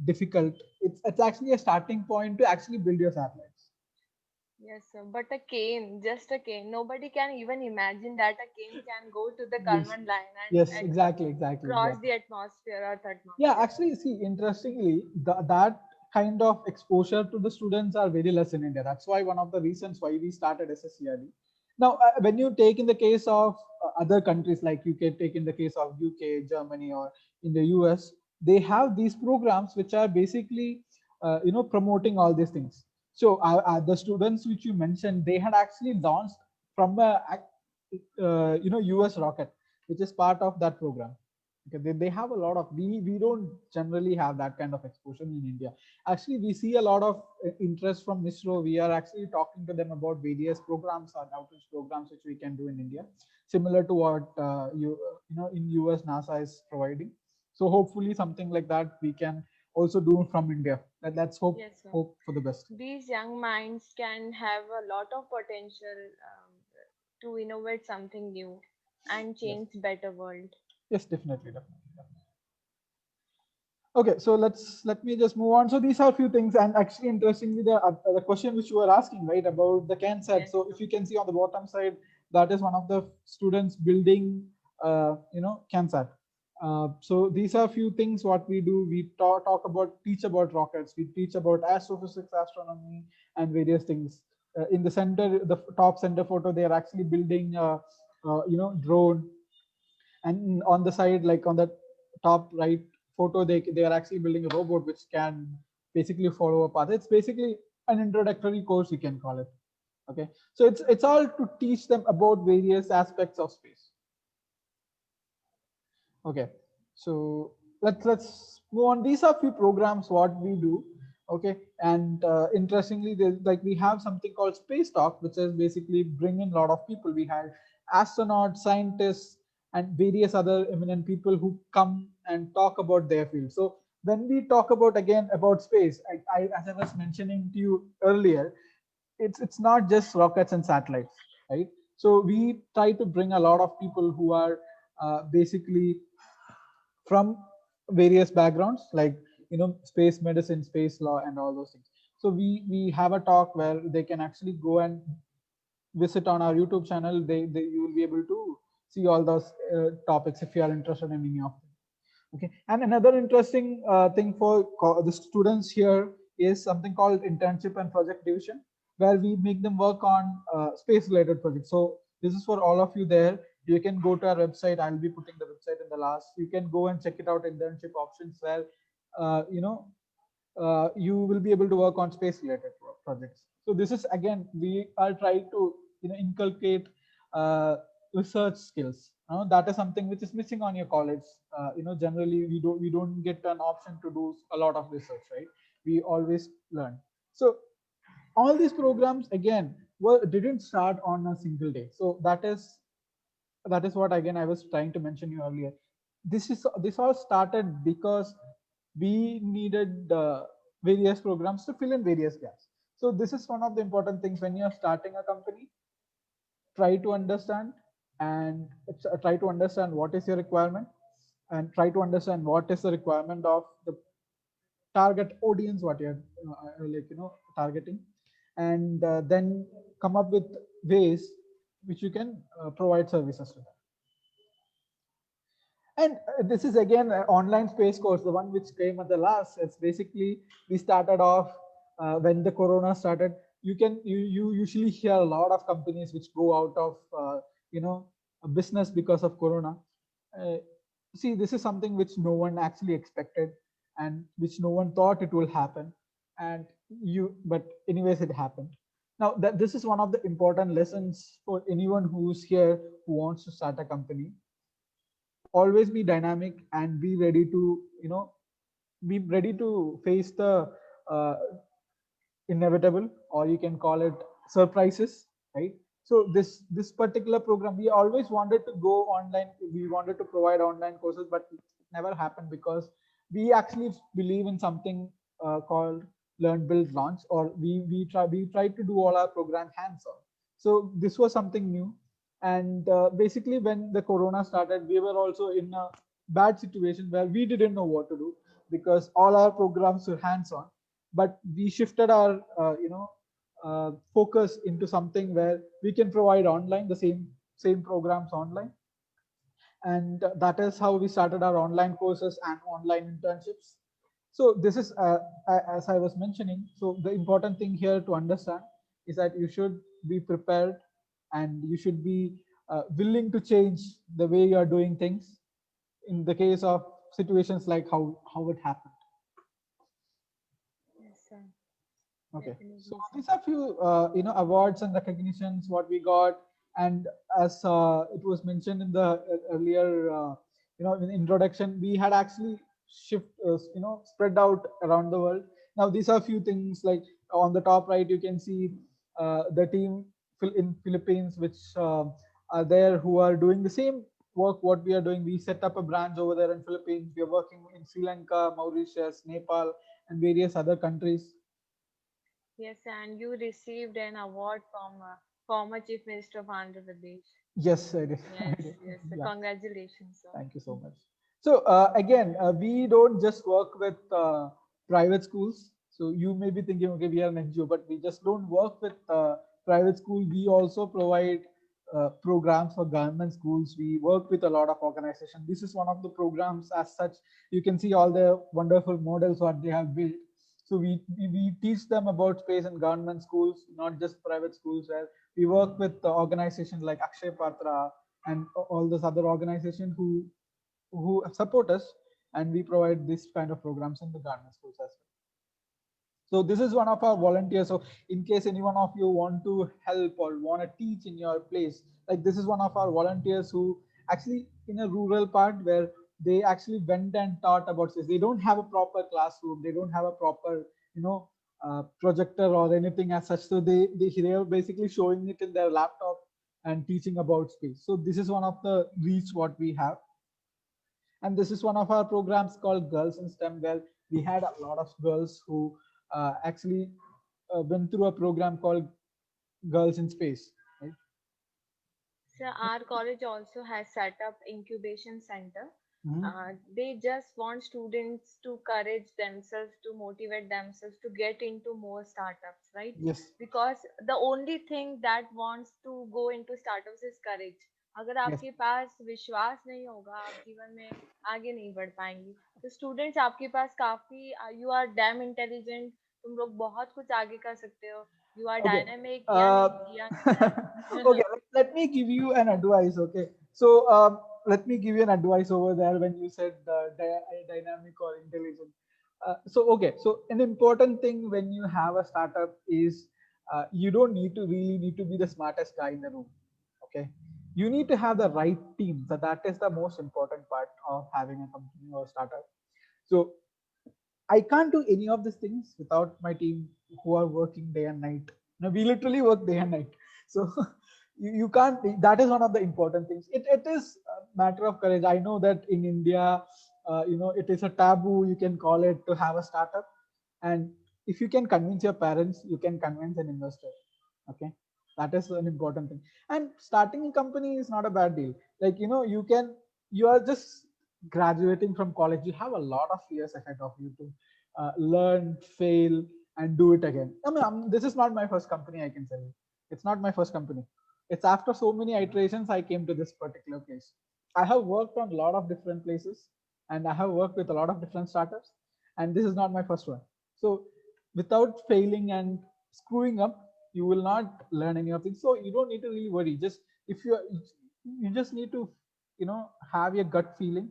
difficult. It's actually a starting point to actually build your satellites. Yes, sir. But a cane, just a cane. Nobody can even imagine that a cane can go to the Yes. Karman line Yes, and exactly. cross the atmosphere, Earth Yeah, atmosphere. actually, see, interestingly, that kind of exposure to the students are very less in India. That's why one of the reasons why we started SSCRD. Now, when you take in the case of other countries like UK, take in the case of UK, Germany, or in the US, they have these programs which are basically, promoting all these things. So the students which you mentioned, they had actually launched from a, US rocket, which is part of that program. Okay, they have a lot of, we don't generally have that kind of exposure in India. Actually, we see a lot of interest from ISRO. We are actually talking to them about various programs or outreach programs which we can do in India, similar to what in US NASA is providing. So hopefully something like that we can also do from India. Let's hope Yes, sir. hope for the best. These young minds can have a lot of potential to innovate something new and change better world. Yes, definitely. Okay, so let me just move on. So these are a few things, and actually, interestingly, the question which you were asking, right, about the CANSAT. Yes, So if you can see on the bottom side, that is one of the students building, CANSAT. So these are a few things what we do. We teach about rockets. We teach about astrophysics, astronomy, and various things. In the center, the top center photo, they are actually building, drone, and on the side, like on the top right photo, they are actually building a robot which can basically follow a path. It's basically an introductory course, you can call it. Okay, so it's all to teach them about various aspects of space. Okay, so let's move on. These are few programs what we do. Okay, and interestingly, like we have something called Space Talk, which is basically bringing a lot of people. We had astronauts, scientists, and various other eminent people who come and talk about their field. So when we talk about again about space, as I was mentioning to you earlier, it's not just rockets and satellites, right? So we try to bring a lot of people who are basically from various backgrounds, like space medicine, space law, and all those things. So we have a talk where they can actually go and visit on our YouTube channel. You will be able to see all those topics if you are interested in any of them. Okay, and another interesting thing for the students here is something called internship and project division, where we make them work on space related projects. So this is for all of you there. You can go to our website. I'll be putting the website in the last. You can go and check it out, internship options, where you will be able to work on space related projects. So this is, again, we are trying to inculcate uh, research skills. That is something which is missing on your college. Generally we don't get an option to do a lot of research, right? We always learn. So all these programs, again, didn't start on a single day. So that is what, again, I was trying to mention you earlier. This all started because we needed various programs to fill in various gaps. So this is one of the important things when you're starting a company. Try to understand and try to understand what is your requirement, and try to understand what is the requirement of the target audience, what you're targeting, and then come up with ways which you can provide services to them. And this is, again, an online space course, the one which came at the last. It's basically, we started off when the corona started. You usually hear a lot of companies which go out of a business because of corona. Uh, See, this is something which no one actually expected, and which no one thought it will happen. But anyways, it happened. Now, this is one of the important lessons for anyone who's here who wants to start a company. Always be dynamic and be ready to face the uh, inevitable, or you can call it surprises, right? So this particular program, we always wanted to go online. We wanted to provide online courses, but it never happened because we actually believe in something called learn, build, launch, or we tried to do all our program hands on. So this was something new. And basically, when the corona started, we were also in a bad situation where we didn't know what to do, because all our programs were hands on. But we shifted our focus into something where we can provide online the same programs online. And that is how we started our online courses and online internships. So this is, as I was mentioning, so the important thing here to understand is that you should be prepared, and you should be willing to change the way you are doing things in the case of situations like how it happened. Yes, sir. Okay, Definitely, so sir. these are few awards and recognitions what we got. And as it was mentioned in the earlier in the introduction, we had actually spread out around the world. Now these are few things, like on the top right you can see the team in Philippines, which are there, who are doing the same work what we are doing. We set up a branch over there in Philippines. We are working in Sri Lanka, Mauritius, Nepal, and various other countries. Yes, and you received an award from former Chief Minister of Andhra Pradesh. Yes, I did. I Yes, did. yes. Yeah, Congratulations, sir. thank you so much. So again, we don't just work with private schools. So you may be thinking, okay, we are an NGO, but we just don't work with private school. We also provide programs for government schools. We work with a lot of organizations. This is one of the programs as such. You can see all the wonderful models what they have built. So we teach them about space in government schools, not just private schools, where we work with organizations like Akshay Patra and all those other organizations who support us, and we provide this kind of programs in the government schools as well. So this is one of our volunteers. So in case any one of you want to help or want to teach in your place, like this is one of our volunteers who actually in a rural part where they actually went and taught about this. They don't have a proper classroom. They don't have a proper, projector or anything as such. So they are basically showing it in their laptop and teaching about space. So this is one of the reach what we have. And this is one of our programs called Girls in STEM, where we had a lot of girls who actually went through a program called Girls in Space. Right? So our college also has set up incubation center. Mhm. They just want students to courage themselves, to motivate themselves to get into more startups, right? Yes. Because the only thing that wants to go into startups is courage. अगर आपके पास विश्वास नहीं होगा, आप जीवन में आगे नहीं बढ़ पाएंगी। तो स्टूडेंट्स, आपके पास काफी, यू आर डैम इंटेलिजेंट, तुम लोग बहुत कुछ आगे कर सकते हो। You are Okay. Dynamic, Uh, young. okay, let me give you an advice. Okay. So let me give you an advice over there when you said dynamic or intelligent. Okay. So an important thing when you have a startup is you don't really need to be the smartest guy in the room. Okay. You need to have the right team. That is the most important part of having a company or startup. So I can't do any of these things without my team who are working day and night. Now, we literally work day and night. So you can't, that is one of the important things. It is a matter of courage. I know that in India, it is a taboo, you can call it, to have a startup. And if you can convince your parents, you can convince an investor. Okay. That is an important thing. And starting a company is not a bad deal. Like, you are just graduating from college, you have a lot of years ahead of you to learn, fail, and do it again. I mean, this is not my first company, I can tell you. It's not my first company. It's after so many iterations I came to this particular place. I have worked on a lot of different places, and I have worked with a lot of different startups, and this is not my first one. So without failing and screwing up, you will not learn any of things. So you don't need to really worry. Just if you just need to have your gut feeling.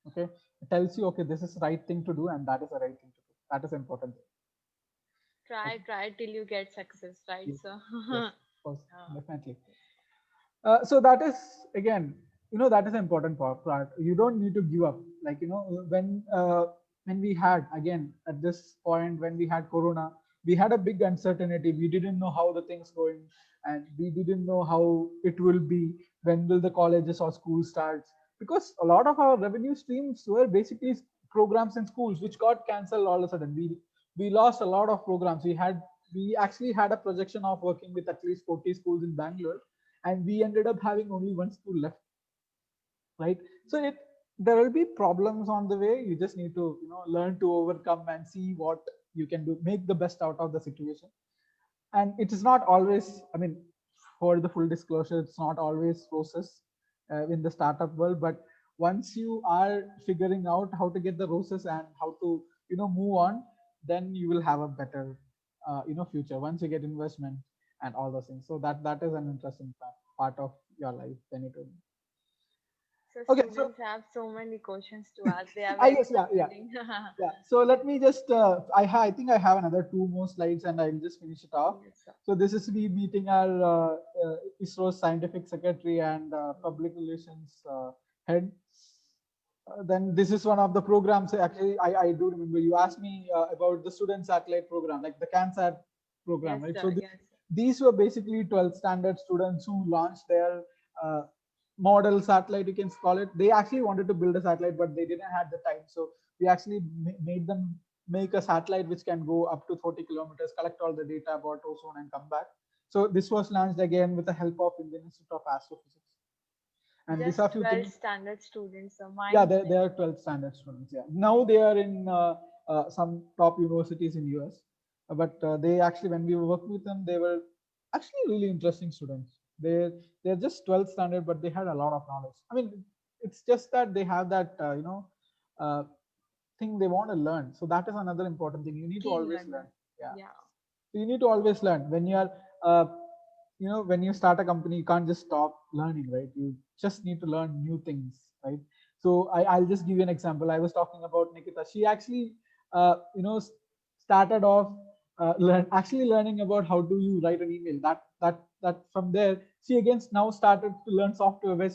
Okay, it tells you, okay, this is the right thing to do, and that is the right thing to do. That is important. Okay. Try till you get success, right? Yes, So, yes, of course, uh, definitely. So that is, again, that is an important part. You don't need to give up. Like, when we had, again, at this point when we had corona, we had a big uncertainty. We didn't know how the things going, and we didn't know how it will be. When will the colleges or schools start? Because a lot of our revenue streams were basically programs in schools which got cancelled all of a sudden. We lost a lot of programs. We actually had a projection of working with at least 40 schools in Bangalore, and we ended up having only one school left, right? So there will be problems on the way. You just need to learn to overcome and see what you can do, make the best out of the situation. And it is not always, I mean, for the full disclosure, it's not always roses in the startup world. But once you are figuring out how to get the roses and how to move on, then you will have a better future once you get investment and all those things. So that is an interesting part of your life when you do. so Okay, so students have so many questions to ask. They are I very guess, yeah. fascinating. So let me just I think I have another two more slides, and I'll just finish it off. Yes, sir. So this is me meeting our ISRO scientific secretary and public relations head. Then this is one of the programs. Actually, I do remember you asked me about the student satellite program, like the CANSAT program, Yes, right? So sir. Yes, sir. these were basically 12th standard students who launched their uh, model satellite, you can call it. They actually wanted to build a satellite, but they didn't have the time. So we actually made them make a satellite which can go up to 40 kilometers, collect all the data about ozone, and come back. So this was launched again with the help of Indian Institute of Astrophysics. And these are Just few 12 things. standard students, so Yeah, mind they blowing. are 12th standard students. Yeah, now they are in some top universities in US. But they actually, when we worked with them, they were actually really interesting students. They're just 12th standard, but they had a lot of knowledge. I mean, it's just that they have that uh, thing they want to learn. So that is another important thing. You need to Keen always learn. learner. Yeah, Yeah. so you need to always learn. When you are uh, when you start a company, you can't just stop learning, right? You just need to learn new things, right? So I'll just give you an example. I was talking about Nikita. She actually started off actually learning about how do you write an email. That from there she again now started to learn software, which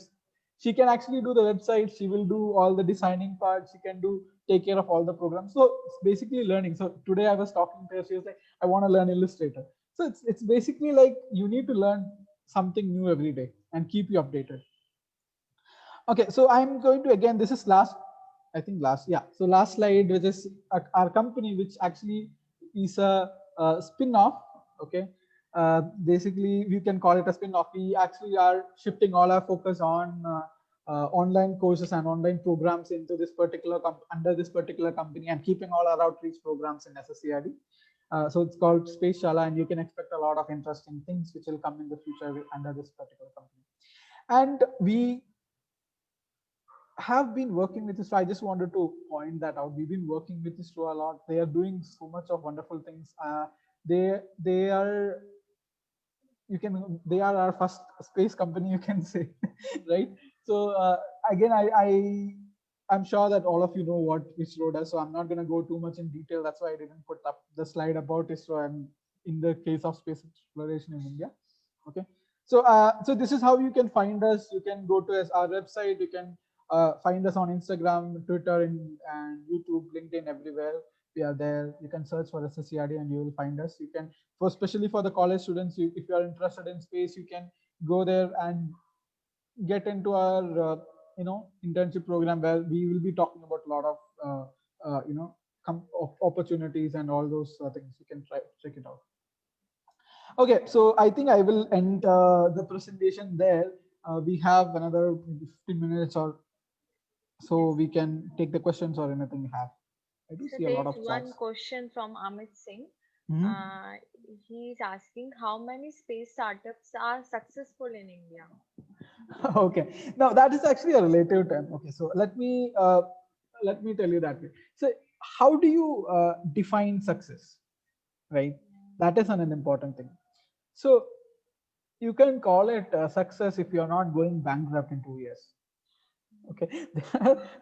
she can actually do the website. She will do all the designing part. She can do take care of all the programs. So it's basically learning. So today I was talking to her. She was like, I want to learn Illustrator. So it's basically like you need to learn something new every day and keep you updated. Okay, so I'm going to, again, this is last, I think last, yeah. So last slide, which is our company, which actually is a spin-off. Okay, basically we can call it a spin-off. We actually are shifting all our focus on online courses and online programs into this particular under this particular company, and keeping all our outreach programs in SSCRD. So it's called Space Shala, and you can expect a lot of interesting things which will come in the future under this particular company. And we have been working with ISRO. I just wanted to point that out. We've been working with ISRO a lot. They are doing so much of wonderful things. They are, you can, they are our first space company, you can say, right? So again, I'm sure that all of you know what ISRO does, so I'm not going to go too much in detail. That's why I didn't put up the slide about ISRO and in the case of space exploration in India. Okay, so so this is how you can find us. You can go to our website. You can find us on Instagram, Twitter, and YouTube, LinkedIn, everywhere. We are there. You can search for SSCRD and you will find us. You can, for especially for the college students, if you are interested in space, you can go there and get into our internship program, where we will be talking about a lot of opportunities and all those things. You can try check it out. Okay, so I think I will end the presentation there. We have another 15 minutes or so. We can take the questions or anything you have. I do So see a lot there's of one chats. question from Amit Singh. Mhm. He's asking how many space startups are successful in India. Okay, now that is actually a relative term. Okay, so let me tell you that way. So how do you define success, right? That is an important thing. So you can call it success if you're not going bankrupt in 2 years. Okay,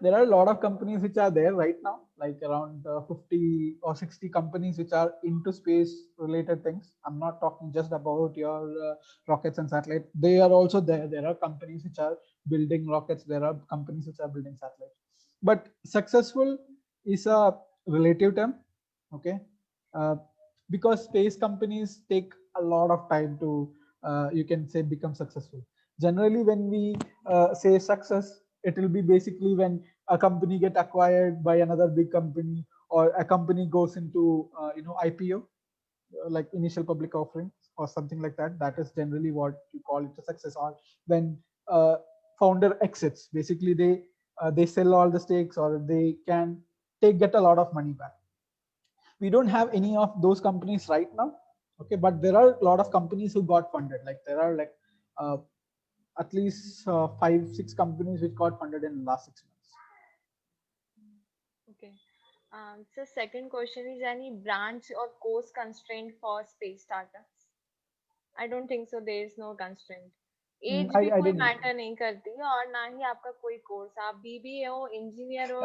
there are a lot of companies which are there right now, like around 50 or 60 companies which are into space related things. I'm not talking just about your rockets and satellites. They are also there. There are companies which are building rockets. There are companies which are building satellites. But successful is a relative term. Okay, uh, because space companies take a lot of time to you can say become successful. Generally, when we say success, it will be basically when a company get acquired by another big company, or a company goes into IPO, like initial public offering or something like that. That is generally what you call it a success. Or when founder exits, basically they sell all the stakes, or they can get a lot of money back. We don't have any of those companies right now. Okay, but there are a lot of companies who got funded. Like there are like at least 5-6 companies which got funded in the last 6 months. Okay. So second question is any branch or course constraint for space startups? I don't think so. There is no constraint. Age भी I कोई didn't. Matter नहीं करती है और ना ही आपका कोई course, आप बीबीए हो, इंजीनियर हो,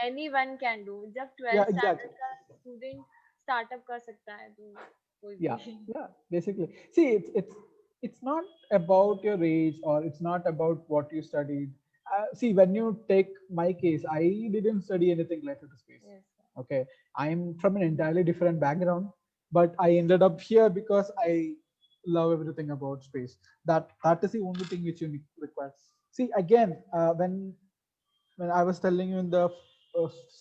anyone can do. जब Yeah, 12th exactly. स्टैंडर्ड का स्टूडेंट स्टार्टअप कर सकता है तो कोई Yeah, भी. yeah. Basically, see, it's not about your age, or it's not about what you studied. See, when you take my case, I didn't study anything related to space. Yes. Okay, I'm from an entirely different background, but I ended up here because I love everything about space. That is the only thing which you require. See, again, when I was telling you in the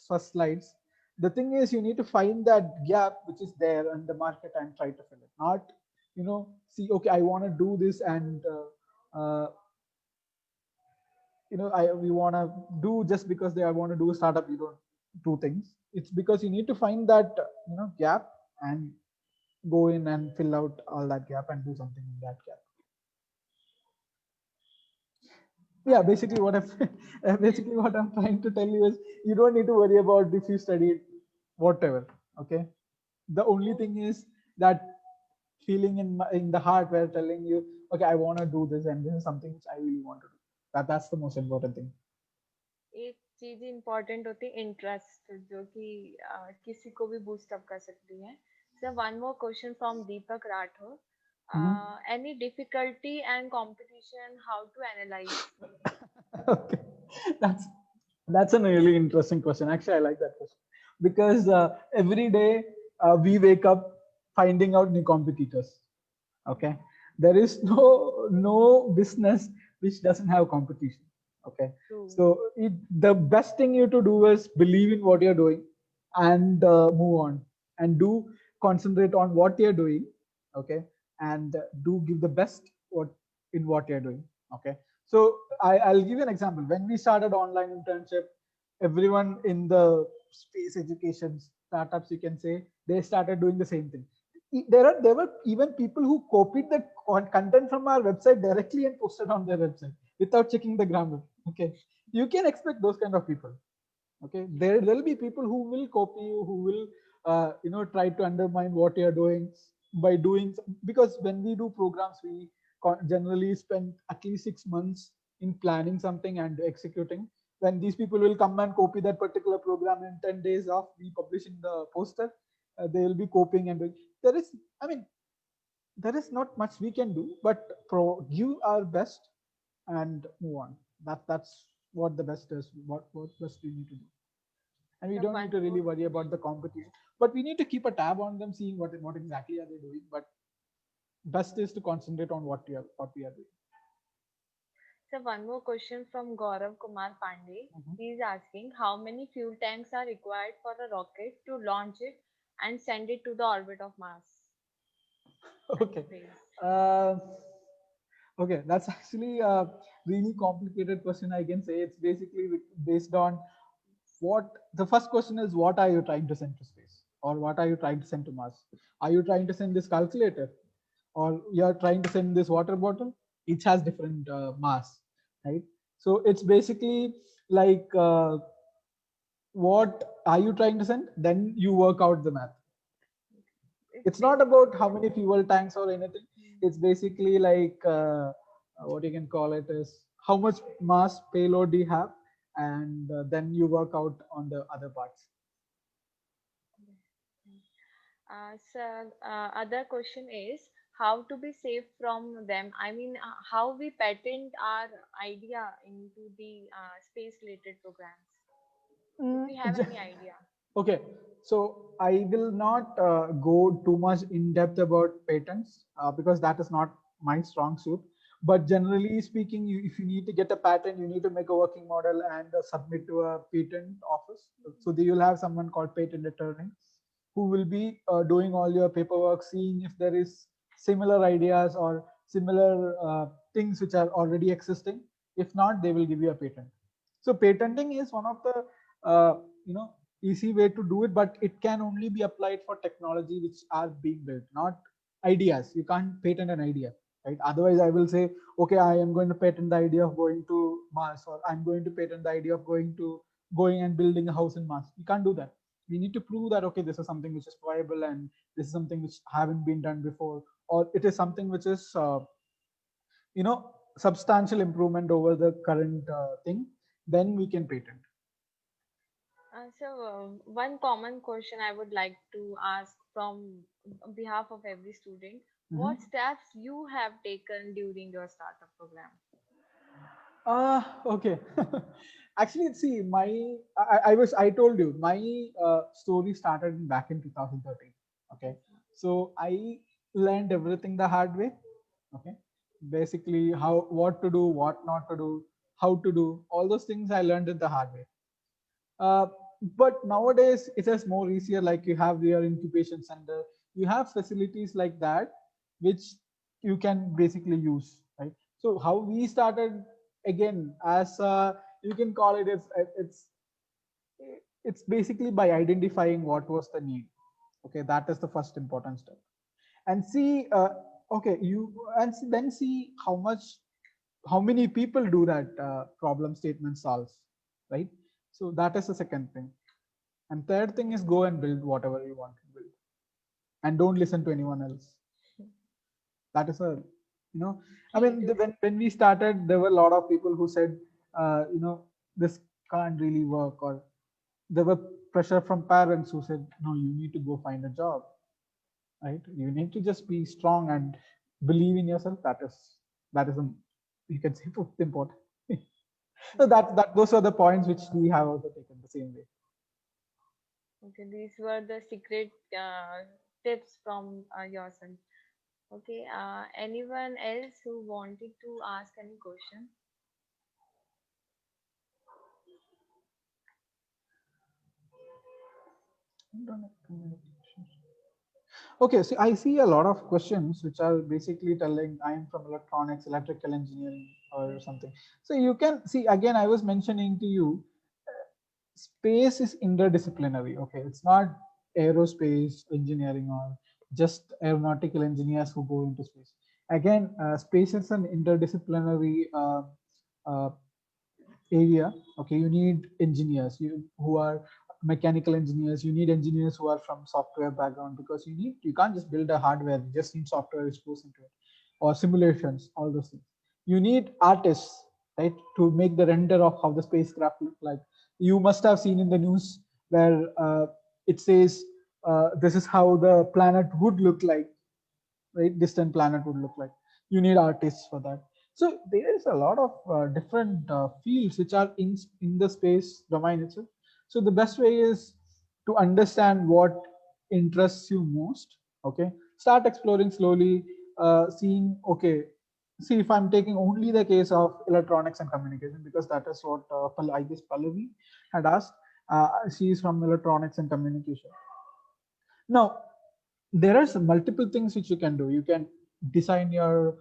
first slides, the thing is you need to find that gap which is there in the market and try to fill it. Not, see, okay, I want to do this, and we want to do just because I want to do a startup. You don't do things. It's because you need to find that gap and go in and fill out all that gap and do something in that gap. Yeah, basically what I'm trying to tell you is you don't need to worry about if you studied whatever. Okay, the only thing is that feeling in the heart where telling you, okay, I want to do this, and this is something which I really want to do. That's the most important thing. एक चीज important होती है interest, जो कि किसी को भी boost up कर सकती है. So one more question from Deepak Rathore. Any difficulty and competition, how to analyze? Okay, that's a really interesting question. Actually, I like that question because every day we wake up finding out new competitors. Okay, there is no business which doesn't have competition. Okay, True. so the best thing you to do is believe in what you're doing and move on, and do concentrate on what you're doing. Okay, and do give the best in what you're doing. Okay, so I'll give you an example. When we started online internship, everyone in the space education startups, you can say, they started doing the same thing. There were even people who copied the content from our website directly and posted on their website. without checking the grammar. Okay, you can expect those kind of people. Okay, there'll be people who will copy you, who will try to undermine what you're doing by doing, because when we do programs, we generally spend at least 6 months in planning something and executing. When these people will come and copy that particular program in 10 days of we publishing the poster, they will be copying and doing. There is, I mean, there is not much we can do, but give our best and move on. That's what the best is, what best we need to do. And we So don't need one to really more. worry about the competition, but we need to keep a tab on them, seeing what exactly are they doing. But best is to concentrate on what we are doing. So one more question from Gaurav Kumar Pandey. Mhm. He is asking how many fuel tanks are required for a rocket to launch it and send it to the orbit of Mars and Okay. space. uh, okay, that's actually a really complicated question. I can say it's basically based on what the first question is: what are you trying to send to space, or what are you trying to send to Mars? Are you trying to send this calculator, or you're trying to send this water bottle? Each has different mass, right? So it's basically like, what are you trying to send, then you work out the math. It's It's not basically about how many fuel tanks or anything. It's basically like, what you can call it is how much mass payload do you have, and then you work out on the other parts. other question is how to be safe from them. I mean, how we patent our idea into the space related programs. If Mm, we have any idea. Okay, so I will not go too much in depth about patents, because that is not my strong suit. But generally speaking, if you need to get a patent, you need to make a working model and submit to a patent office. So you'll have someone called patent attorney who will be doing all your paperwork, seeing if there is similar ideas or similar things which are already existing. If not, they will give you a patent. So patenting is one of the you know easy way to do it, but it can only be applied for technology which are being built, not ideas. You can't patent an idea, right? Otherwise I will say, okay, I am going to patent the idea of going to Mars, or I'm going to patent the idea of going and building a house in Mars. You can't do that. We need to prove that, okay, this is something which is viable, and this is something which haven't been done before, or it is something which is substantial improvement over the current thing. Then we can patent. One common question I would like to ask from behalf of every student: what Mhm. steps you have taken during your startup program? Okay. Actually, see, I told you my story started back in 2013. Okay, so I learned everything the hard way. Okay, basically what to do, what not to do, how to do all those things I learned it the hard way. Uh, but nowadays it is more easier. Like, you have your incubation center, you have facilities like that, which you can basically use, right? So how we started, again, as you can call it, it's basically by identifying what was the need. Okay, that is the first important step. And see, okay, then see how many people do that problem statement solves, right? So that is the second thing. And third thing is, go and build whatever you want to build, and don't listen to anyone else. That is a, I Key mean, to when we started, there were a lot of people who said, this can't really work, or there were pressure from parents who said, no, you need to go find a job, right? You need to just be strong and believe in yourself. That is you can say most important. So that those are the points which we have also taken the same way. Okay, these were the secret tips from yourself. Okay, anyone else who wanted to ask any question? Okay, so I see a lot of questions which are basically telling I am from electronics, electrical engineering, or something. So you can see, again, I was mentioning to you, space is interdisciplinary. Okay, it's not aerospace engineering or just aeronautical engineers who go into space. Again, space is an interdisciplinary uh, area. Okay, you need engineers who are mechanical engineers. You need engineers who are from software background, because you can't just build a hardware. You just need software which goes into it, or simulations, all those things. You need artists, right, to make the render of how the spacecraft look like. You must have seen in the news where it says this is how the planet would look like, right? Distant planet would look like. You need artists for that. So there is a lot of different fields which are in the space domain itself. So the best way is to understand what interests you most. Okay, start exploring slowly, seeing, okay, see, if I'm taking only the case of electronics and communication, because that is what I guess Pallavi had asked. She is from electronics and communication. Now, there are some multiple things which you can do. You can design your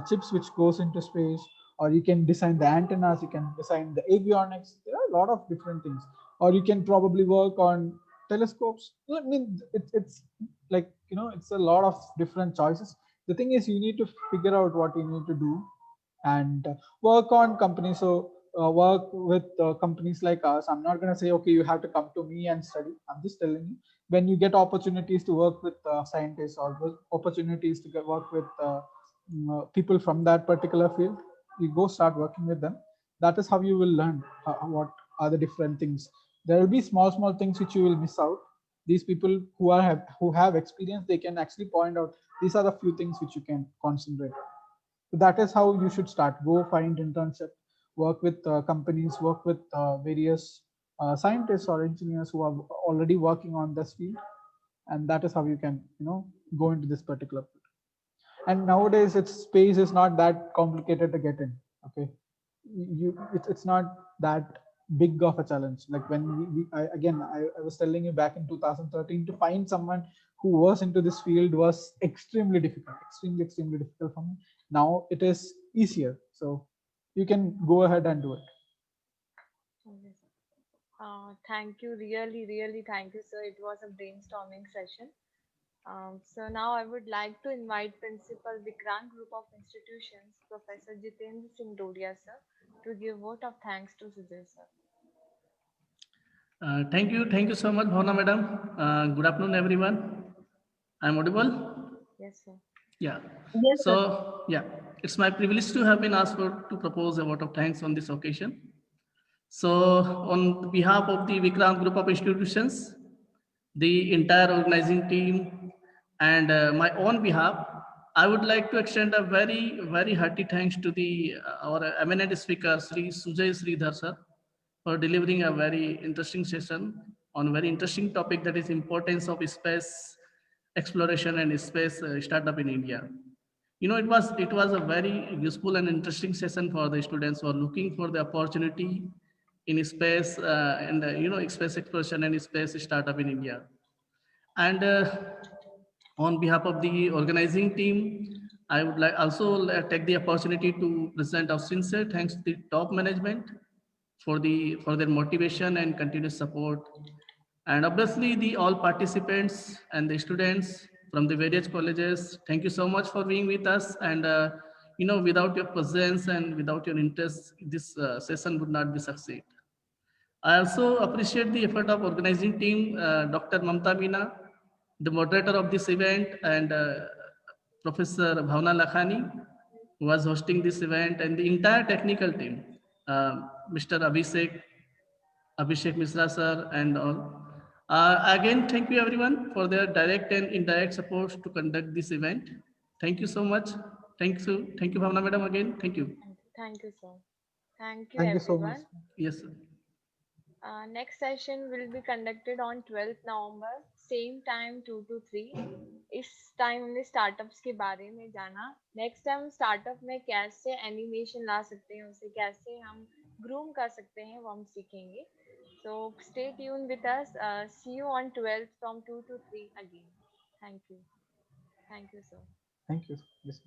chips which goes into space, or you can design the antennas, you can design the avionics. There are a lot of different things. Or you can probably work on telescopes. I mean, it's like, it's a lot of different choices. The thing is, you need to figure out what you need to do, and work on companies. So work with companies like us. I'm not going to say, okay, you have to come to me and study. I'm just telling you, when you get opportunities to work with scientists, or opportunities to work with people from that particular field, you go start working with them. That is how you will learn what are the different things. There will be small things which you will miss out. These people who have experience, they can actually point out, these are the few things which you can concentrate on. So that is how you should start. Go find internship, work with companies, work with various scientists or engineers who are already working on this field, and that is how you can, go into this particular field. And nowadays, its space is not that complicated to get in. Okay, it's not that big of a challenge. Like when I was telling you, back in 2013, to find someone who was into this field was extremely difficult, extremely difficult for me. Now it is easier, so you can go ahead and do it. Okay, sir. Thank you, really thank you, sir. It was a brainstorming session. So now I would like to invite Principal Vikrant Group of Institutions, Professor Jitendra Singh Dodia, sir, to give vote of thanks to Sujay, sir. Thank you so much, Bhavna madam. Good afternoon, everyone. I'm audible? Yes, sir. Yeah. Yes, sir. So, yeah, it's my privilege to have been asked to propose a vote of thanks on this occasion. So, on behalf of the Vikrant Group of Institutions, the entire organizing team, and my own behalf, I would like to extend a very hearty thanks to the our eminent speaker, Sri Sujay Sridhar sir, for delivering a very interesting session on a very interesting topic, that is importance of space exploration and space startup in India. It was a very useful and interesting session for the students who are looking for the opportunity in space and space exploration and space startup in India. And on behalf of the organizing team, I would like also take the opportunity to present our sincere thanks to the top management for their motivation and continuous support, and obviously the all participants and the students from the various colleges. Thank you so much for being with us. And without your presence and without your interest, this session would not be succeed. I also appreciate the effort of organizing team, Dr. Mamta Meena, the moderator of this event, and Professor Bhavna Lakhani, who was hosting this event, and the entire technical team, Mr. Abhishek Misra sir, and all. Again, thank you everyone for their direct and indirect support to conduct this event. Thank you so much. Thank you, Bhavna madam. Again, thank you. Thank you, sir. Thank you, Thank you so much. everyone. Yes, sir. Next session will be conducted on 12th November, same time 2 to 3. इस time हमने startups के बारे में जाना. Next time startup में कैसे animation ला सकते हैं, उसे कैसे हम ग्रूम कर सकते हैं, वो हम सीखेंगे. So stay tuned with us. See you on 12th from 2 to 3 again. Thank you. Thank you, sir. Thank you. Yes.